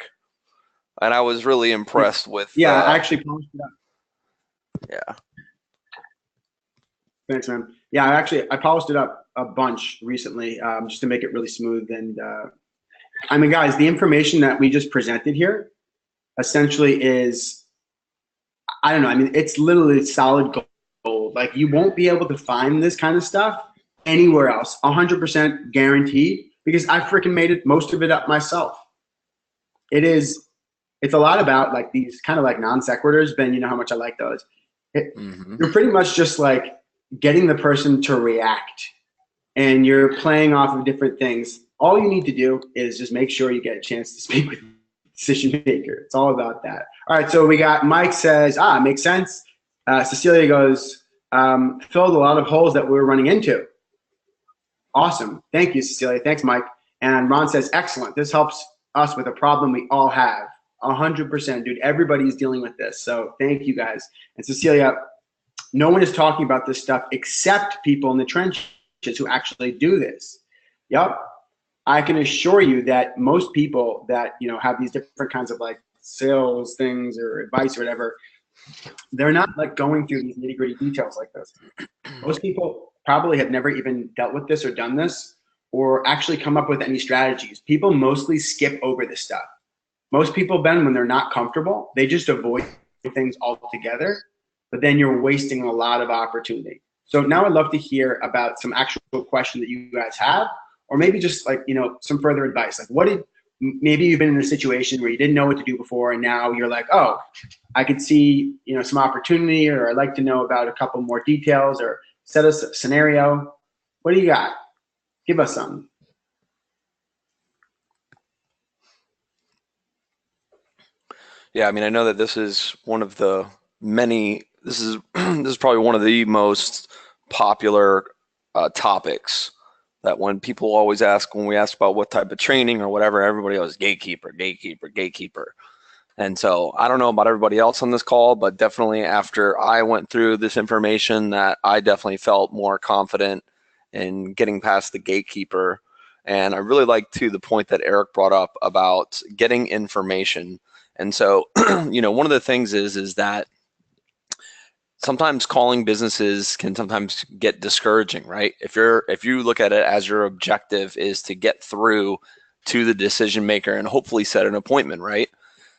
And I was really impressed with... Yeah, I actually polished it up. Yeah. Thanks, man. Yeah, I polished it up a bunch recently just to make it really smooth. And I mean, guys, the information that we just presented here essentially is, I don't know, I mean, it's literally solid gold. Like, you won't be able to find this kind of stuff anywhere else, 100% guaranteed. because I freaking made it, most of it up myself. It's a lot about like these kind of like non sequiturs. Ben, you know how much I like those. You're pretty much just like getting the person to react, and you're playing off of different things. All you need to do is just make sure you get a chance to speak with the decision maker. It's all about that. All right, so we got Mike says, makes sense. Cecilia goes, filled a lot of holes that we were running into. Awesome. Thank you, Cecilia. Thanks, Mike. And Ron says, excellent. This helps us with a problem we all have. 100%, dude. Everybody's dealing with this. So thank you, guys. And Cecilia, no one is talking about this stuff except people in the trenches who actually do this. Yep. I can assure you that most people that, you know, have these different kinds of like sales things or advice or whatever, they're not like going through these nitty-gritty details like this. Most people probably have never even dealt with this or done this or actually come up with any strategies. People mostly skip over this stuff. Most people, Ben, when they're not comfortable, they just avoid things altogether, but then you're wasting a lot of opportunity. So now I'd love to hear about some actual questions that you guys have, or maybe just like, you know, some further advice. Like maybe you've been in a situation where you didn't know what to do before, and now you're like, oh, I could see, you know, some opportunity, or I'd like to know about a couple more details, or set us a scenario. What do you got? Give us some. Yeah, I mean, I know that this is one of the many, this is probably one of the most popular topics that when people always ask, when we ask about what type of training or whatever, everybody goes, gatekeeper, gatekeeper, gatekeeper. And so I don't know about everybody else on this call, but definitely after I went through this information, that I definitely felt more confident in getting past the gatekeeper. And I really like to the point that Eric brought up about getting information. And so, you know, one of the things is that sometimes calling businesses can sometimes get discouraging, right? If you look at it as your objective is to get through to the decision maker and hopefully set an appointment, right?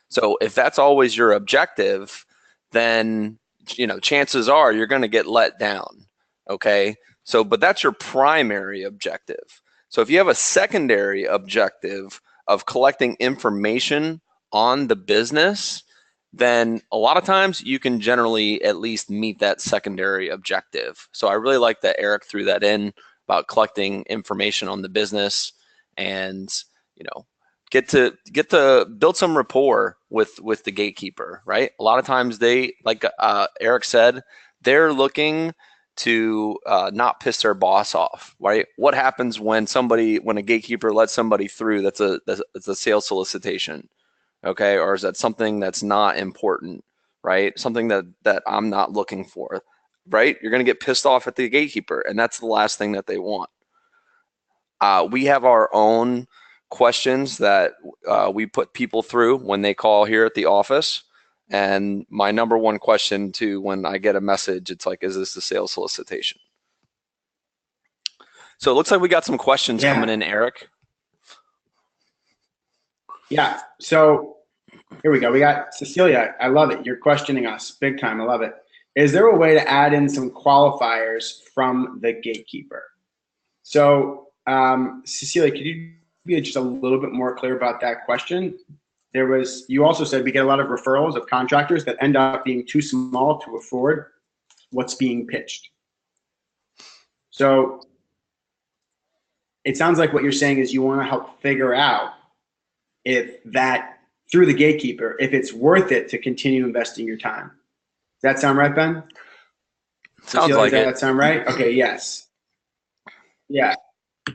So if that's always your objective, then, you know, chances are you're going to get let down. Okay. So, but that's your primary objective. So if you have a secondary objective of collecting information on the business, then a lot of times you can generally at least meet that secondary objective. So I really like that Eric threw that in about collecting information on the business, and, you know, get to build some rapport with the gatekeeper, right? A lot of times they, like Eric said, they're looking to not piss their boss off, right? What happens when a gatekeeper lets somebody through that's a sales solicitation? Okay, or is that something that's not important, right? Something that I'm not looking for, right? You're going to get pissed off at the gatekeeper, and that's the last thing that they want. We have our own questions that we put people through when they call here at the office. And my number one question too, when I get a message, it's like, is this a sales solicitation? So it looks like we got some questions coming in, Eric. Yeah, so here we go. We got Cecilia. I love it. You're questioning us big time. I love it. Is there a way to add in some qualifiers from the gatekeeper? So Cecilia, could you be just a little bit more clear about that question? You also said we get a lot of referrals of contractors that end up being too small to afford what's being pitched. So it sounds like what you're saying is you want to help figure out if that, through the gatekeeper, if it's worth it to continue investing your time. Does that sound right, Ben? Sounds like it. Does that sound right? Okay, yes. Yeah.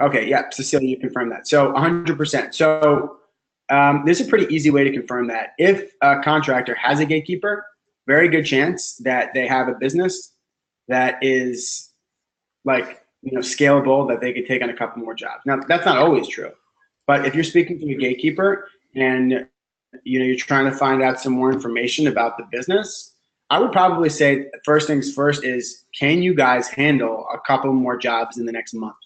Okay, yeah, Cecilia, you confirm that. So 100%. So there's a pretty easy way to confirm that. If a contractor has a gatekeeper, very good chance that they have a business that is like, you know, scalable, that they could take on a couple more jobs. Now, that's not always true. But if you're speaking to a gatekeeper and, you know, you're trying to find out some more information about the business, I would probably say first things first is, can you guys handle a couple more jobs in the next month?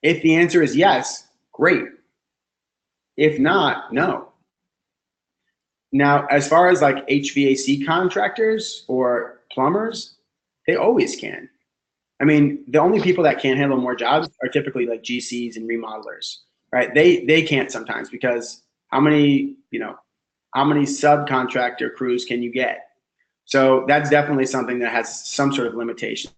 If the answer is yes, great. If not, no. Now, as far as like HVAC contractors or plumbers, they always can. I mean, the only people that can't handle more jobs are typically like GCs and remodelers, right? They can't sometimes because how many subcontractor crews can you get? So that's definitely something that has some sort of limitations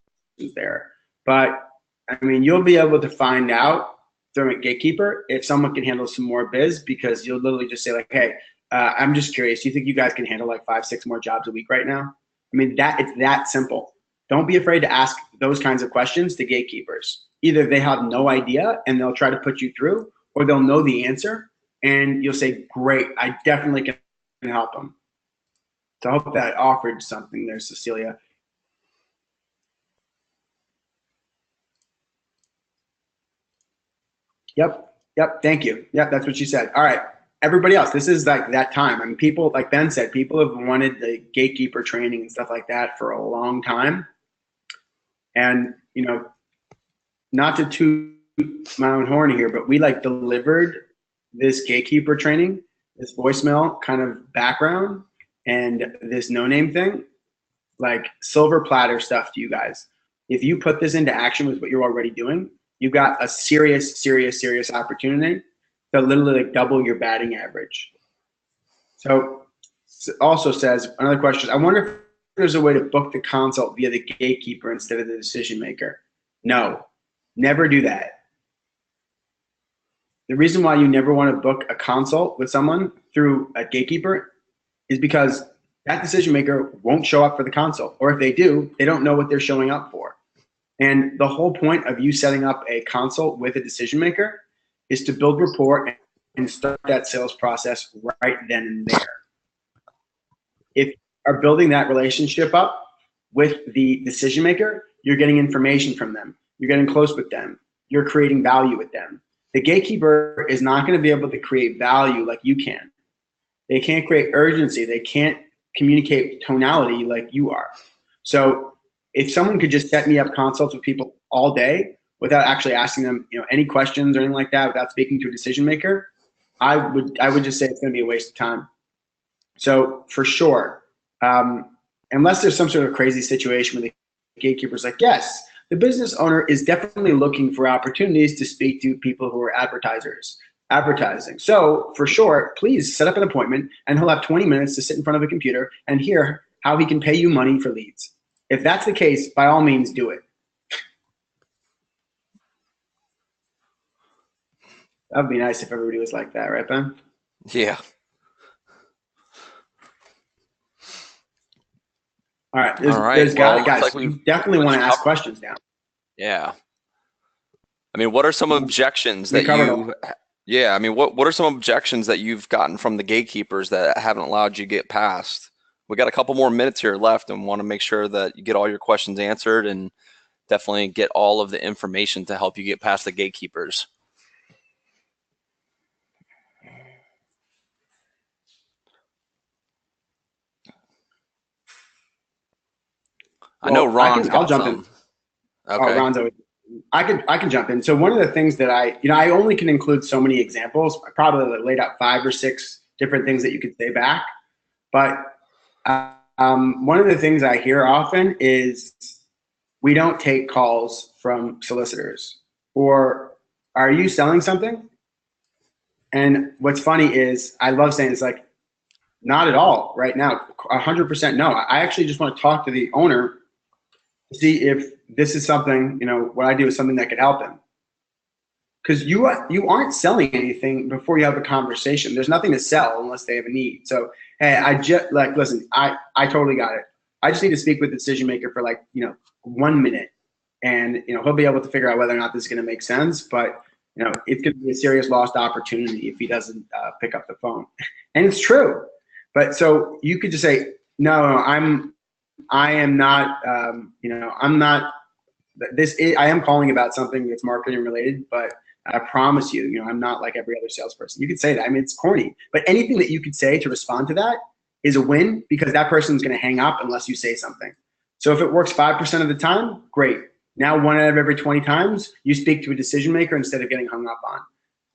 there. But I mean, you'll be able to find out through a gatekeeper if someone can handle some more biz, because you'll literally just say like, hey, I'm just curious. Do you think you guys can handle like 5, 6 more jobs a week right now? I mean, it's that simple. Don't be afraid to ask those kinds of questions to gatekeepers. Either they have no idea and they'll try to put you through, or they'll know the answer and you'll say, great, I definitely can help them. So I hope that offered something there, Cecilia. Yep, thank you. Yep, that's what she said. All right, everybody else, this is like that time. I mean, people, like Ben said, people have wanted the gatekeeper training and stuff like that for a long time. And, you know, not to toot my own horn here, but we like delivered this gatekeeper training, this voicemail kind of background, and this no-name thing, like silver platter stuff to you guys. If you put this into action with what you're already doing, you've got a serious opportunity to literally like double your batting average. So also says, another question, I wonder if there's a way to book the consult via the gatekeeper instead of the decision maker. No, never do that. The reason why you never want to book a consult with someone through a gatekeeper is because that decision maker won't show up for the consult. Or if they do, they don't know what they're showing up for. And the whole point of you setting up a consult with a decision maker is to build rapport and start that sales process right then and there. If you are building that relationship up with the decision maker, you're getting information from them. You're getting close with them. You're creating value with them. The gatekeeper is not going to be able to create value like you can. They can't create urgency. They can't communicate tonality like you are. So if someone could just set me up consults with people all day without actually asking them, you know, any questions or anything like that, without speaking to a decision maker, I would just say it's going to be a waste of time. So for sure, unless there's some sort of crazy situation where the gatekeeper's like, yes, the business owner is definitely looking for opportunities to speak to people who are advertising. So for sure, please set up an appointment and he'll have 20 minutes to sit in front of a computer and hear how he can pay you money for leads. If that's the case, by all means, do it. That would be nice if everybody was like that, right, Ben? Yeah. All right. Guys, you definitely want to ask questions now. Yeah. I mean, what are some objections that you? Yeah. I mean, what are some objections that you've gotten from the gatekeepers that haven't allowed you to get past? We got a couple more minutes here left, and want to make sure that you get all your questions answered and definitely get all of the information to help you get past the gatekeepers. I know Ron's got some. I'll jump in. Okay. Oh, Ron's always. I can jump in. So one of the things that I only can include so many examples. I probably laid out 5 or 6 different things that you could say back. But one of the things I hear often is we don't take calls from solicitors, or are you selling something? And what's funny is I love saying it's like, not at all right now, 100% no. I actually just want to talk to the owner to see if this is something, you know, what I do is something that could help him. Because you aren't selling anything before you have a conversation. There's nothing to sell unless they have a need. So, hey, listen, I totally got it. I just need to speak with the decision maker for like, you know, 1 minute. And, you know, he'll be able to figure out whether or not this is going to make sense. But, you know, it's going to be a serious lost opportunity if he doesn't pick up the phone. And it's true. But so you could just say, no, I am not, I'm not, I am calling about something that's marketing related, but I promise you, you know, I'm not like every other salesperson. You could say that. I mean, it's corny, but anything that you could say to respond to that is a win, because that person's going to hang up unless you say something. So if it works 5% of the time, great. Now 1 out of every 20 times, you speak to a decision maker instead of getting hung up on.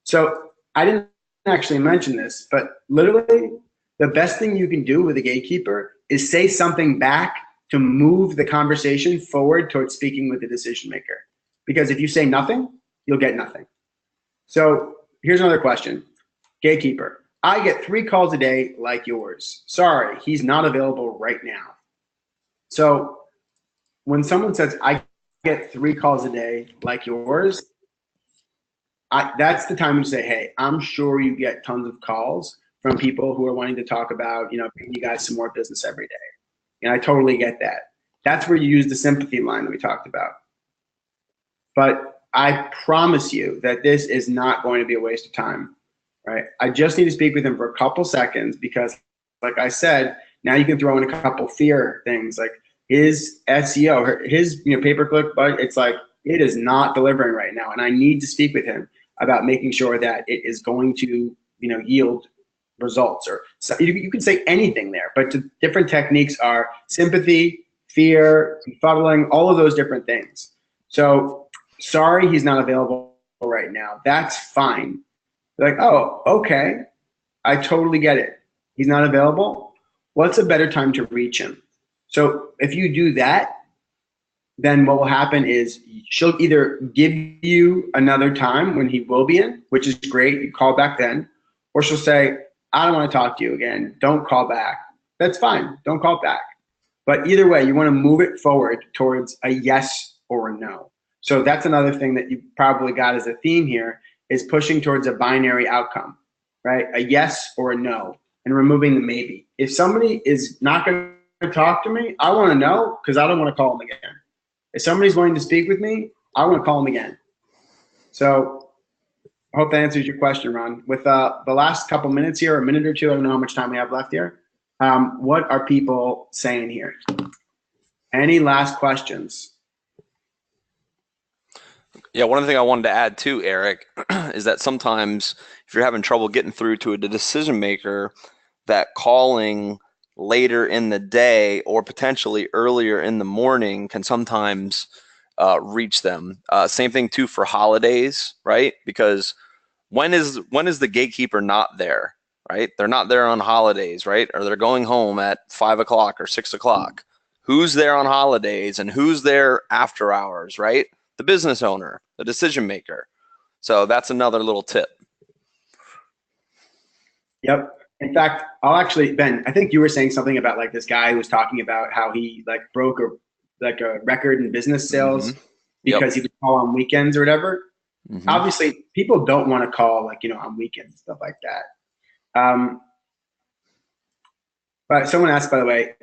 So I didn't actually mention this, but literally the best thing you can do with a gatekeeper is say something back to move the conversation forward towards speaking with the decision maker. Because if you say nothing, you'll get nothing. So here's another question. Gatekeeper, I get 3 calls a day like yours. Sorry, he's not available right now. So when someone says, I get 3 calls a day like yours, that's the time to say, hey, I'm sure you get tons of calls from people who are wanting to talk about, paying you guys some more business every day. And I totally get that. That's where you use the sympathy line that we talked about. But I promise you that this is not going to be a waste of time, right? I just need to speak with him for a couple seconds because, like I said, now you can throw in a couple fear things like his SEO, his pay-per-click, but it's like it is not delivering right now, and I need to speak with him about making sure that it is going to yield results. Or so you can say anything there, but the different techniques are sympathy, fear, befuddling, all of those different things. So sorry, he's not available right now. That's fine. They're like, oh, okay, I totally get it. He's not available. What's a better time to reach him? So if you do that, then what will happen is she'll either give you another time when he will be in, which is great, you call back then, or she'll say, I don't want to talk to you again. Don't call back. That's fine. Don't call back. But either way, you want to move it forward towards a yes or a no. So that's another thing that you probably got as a theme here is pushing towards a binary outcome, right? A yes or a no, and removing the maybe. If somebody is not going to talk to me, I want to know because I don't want to call them again. If somebody's wanting to speak with me, I want to call them again. So I hope that answers your question, Ron. With the last couple minutes here, a minute or two, I don't know how much time we have left here. What are people saying here? Any last questions? Yeah, one thing I wanted to add too, Eric, is that sometimes if you're having trouble getting through to a decision maker, that calling later in the day or potentially earlier in the morning can sometimes reach them. Same thing too for holidays, right? Because when is the gatekeeper not there, right? They're not there on holidays, right? Or they're going home at 5 o'clock or 6 o'clock. Who's there on holidays and who's there after hours, right? The business owner, the decision maker. So that's another little tip. Yep. In fact, I'll actually, Ben, I think you were saying something about like this guy who was talking about how he like broke a record in business sales because he would call on weekends or whatever. Obviously, people don't want to call like, on weekends, stuff like that. But someone asked, by the way,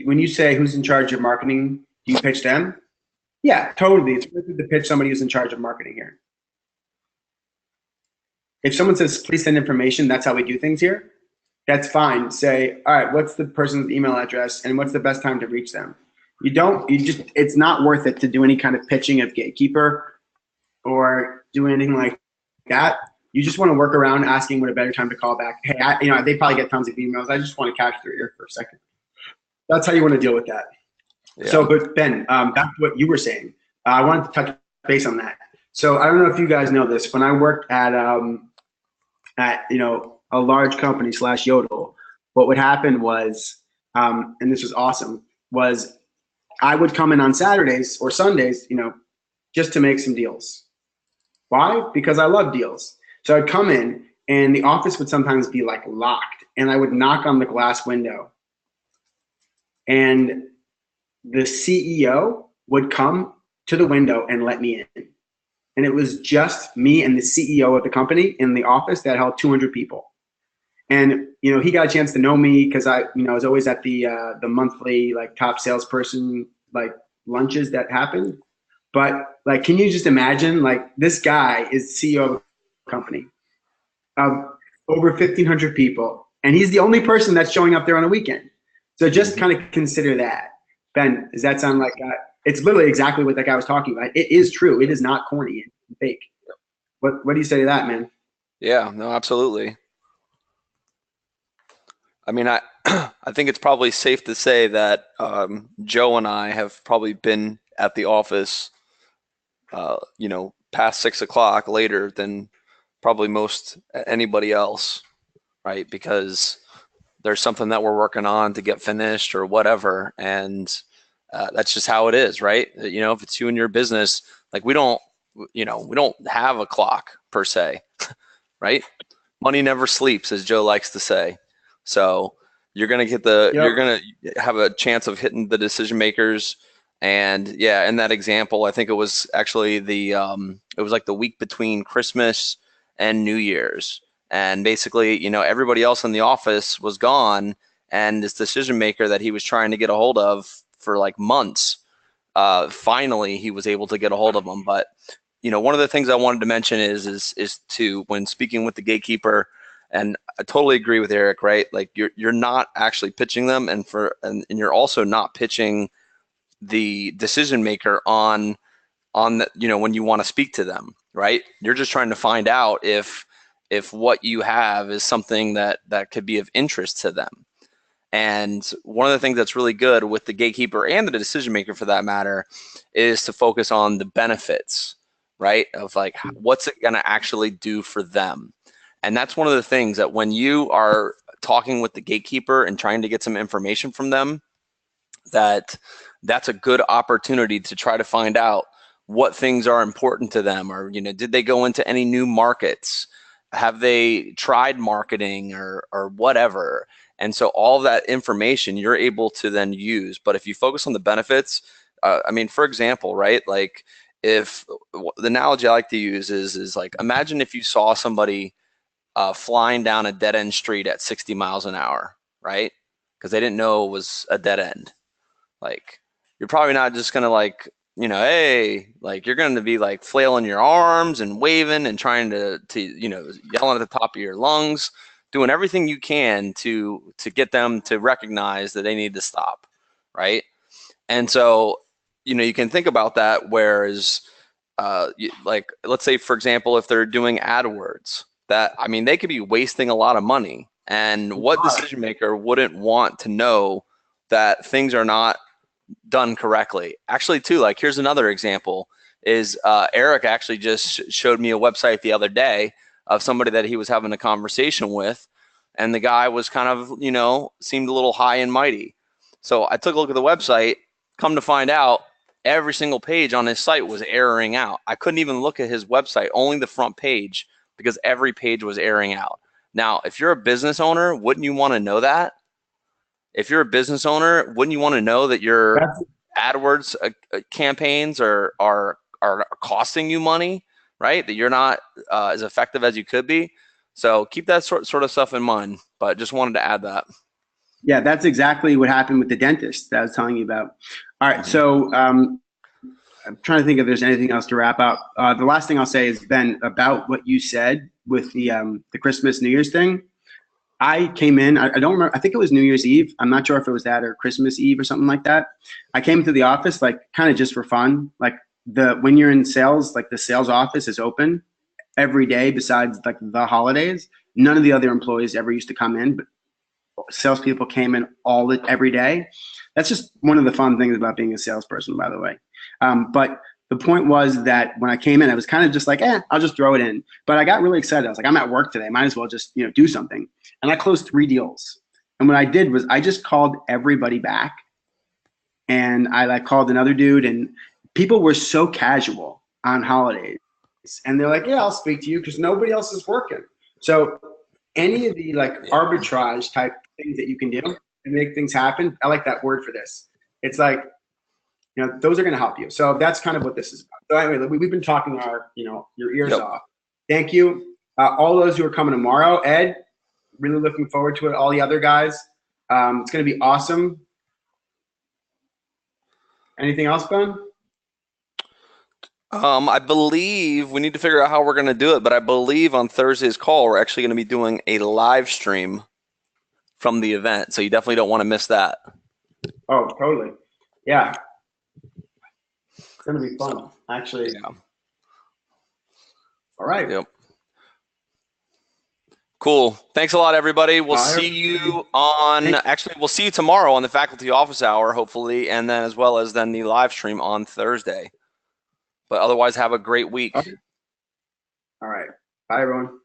when you say who's in charge of marketing, do you pitch them? Yeah, totally. It's worth it to pitch somebody who's in charge of marketing here. If someone says, please send information, that's how we do things here, that's fine. Say, all right, what's the person's email address and what's the best time to reach them? It's not worth it to do any kind of pitching of Gatekeeper or do anything like that. You just want to work around asking what a better time to call back. Hey, they probably get tons of emails. I just want to catch through here for a second. That's how you want to deal with that. Yeah. So, but Ben, back to what you were saying. I wanted to touch base on that. So I don't know if you guys know this. When I worked at a large company / Yodel, what would happen was, and this was awesome, was I would come in on Saturdays or Sundays, just to make some deals. Why? Because I love deals. So I'd come in and the office would sometimes be like locked and I would knock on the glass window and the CEO would come to the window and let me in. And it was just me and the CEO of the company in the office that held 200 people. And, he got a chance to know me because I was always at the monthly like top salesperson, like lunches that happened. But like, can you just imagine like this guy is CEO of a company of over 1,500 people. And he's the only person that's showing up there on a weekend. So just kind of consider that. Ben, does that sound like it's literally exactly what that guy was talking about. It is true. It is not corny and fake. What do you say to that, man? Yeah, no, absolutely. I mean, I think it's probably safe to say that Joe and I have probably been at the office, past 6 o'clock later than probably most anybody else, right? Because there's something that we're working on to get finished or whatever. And That's just how it is, right? You know, if it's you and your business, like we don't have a clock per se, right? Money never sleeps, as Joe likes to say. So you're gonna you're gonna have a chance of hitting the decision makers. And yeah, in that example, I think it was actually it was like the week between Christmas and New Year's, and basically, you know, everybody else in the office was gone, and this decision maker that he was trying to get a hold of for like months, finally he was able to get a hold of them. But you know, one of the things I wanted to mention is to, when speaking with the gatekeeper, and I totally agree with Eric, right? Like you're not actually pitching them, and you're also not pitching the decision maker on the, you know, when you want to speak to them, right? You're just trying to find out if what you have is something that could be of interest to them. And one of the things that's really good with the gatekeeper and the decision maker for that matter is to focus on the benefits, right? Of like, what's it going to actually do for them? And that's one of the things that when you are talking with the gatekeeper and trying to get some information from them, that's a good opportunity to try to find out what things are important to them, or, you know, did they go into any new markets? Have they tried marketing or whatever? And so all that information you're able to then use. But if you focus on the benefits, I mean, for example, right? Like if the analogy I like to use is like, imagine if you saw somebody flying down a dead end street at 60 miles an hour, right? Because they didn't know it was a dead end. Like, you're probably not just gonna like, you know, hey, like you're gonna be like flailing your arms and waving and trying to you know, yelling at the top of your lungs, doing everything you can to get them to recognize that they need to stop, right? And so, you know, you can think about that. Whereas, like, let's say, for example, if they're doing AdWords, that, I mean, they could be wasting a lot of money. And what decision maker wouldn't want to know that things are not done correctly? Actually, too, like, here's another example is Eric actually just showed me a website the other day of somebody that he was having a conversation with, and the guy was kind of, you know, seemed a little high and mighty. So I took a look at the website. Come to find out, every single page on his site was erroring out. I couldn't even look at his website, only the front page, because every page was erroring out. Now, if you're a business owner, wouldn't you want to know that? If you're a business owner, wouldn't you want to know that your AdWords campaigns are costing you money, right? That you're not as effective as you could be. So keep that sort of stuff in mind. But just wanted to add that. Yeah, that's exactly what happened with the dentist that I was telling you about. All right, so I'm trying to think if there's anything else to wrap up. The last thing I'll say is, Ben, about what you said with the Christmas New Year's thing. I came in, I don't remember, I think it was New Year's Eve. I'm not sure if it was that or Christmas Eve or something like that. I came to the office like kind of just for fun. Like when you're in sales, like the sales office is open every day besides like the holidays. None of the other employees ever used to come in, but salespeople came in every day. That's just one of the fun things about being a salesperson, by the way. But the point was that when I came in, I was kind of just like, I'll just throw it in. But I got really excited. I was like, I'm at work today. Might as well just, do something. And I closed 3 deals. And what I did was I just called everybody back. And I like called another dude, and people were so casual on holidays. And they're like, yeah, I'll speak to you because nobody else is working. So any of the like arbitrage type things that you can do and make things happen, I like that word for this. It's like, those are going to help you. So that's kind of what this is about. So anyway, we've been talking your ears off. Thank you. All those who are coming tomorrow. Ed, really looking forward to it. All the other guys. It's going to be awesome. Anything else, Ben? I believe we need to figure out how we're going to do it, but I believe on Thursday's call, we're actually going to be doing a live stream from the event. So you definitely don't want to miss that. Oh, totally. Yeah. It's going to be fun, actually. Yeah. All right. Yep. Cool. Thanks a lot, everybody. We'll see you we'll see you tomorrow on the faculty office hour, hopefully, and then as well as then the live stream on Thursday. But otherwise, have a great week. Okay. All right. Bye, everyone.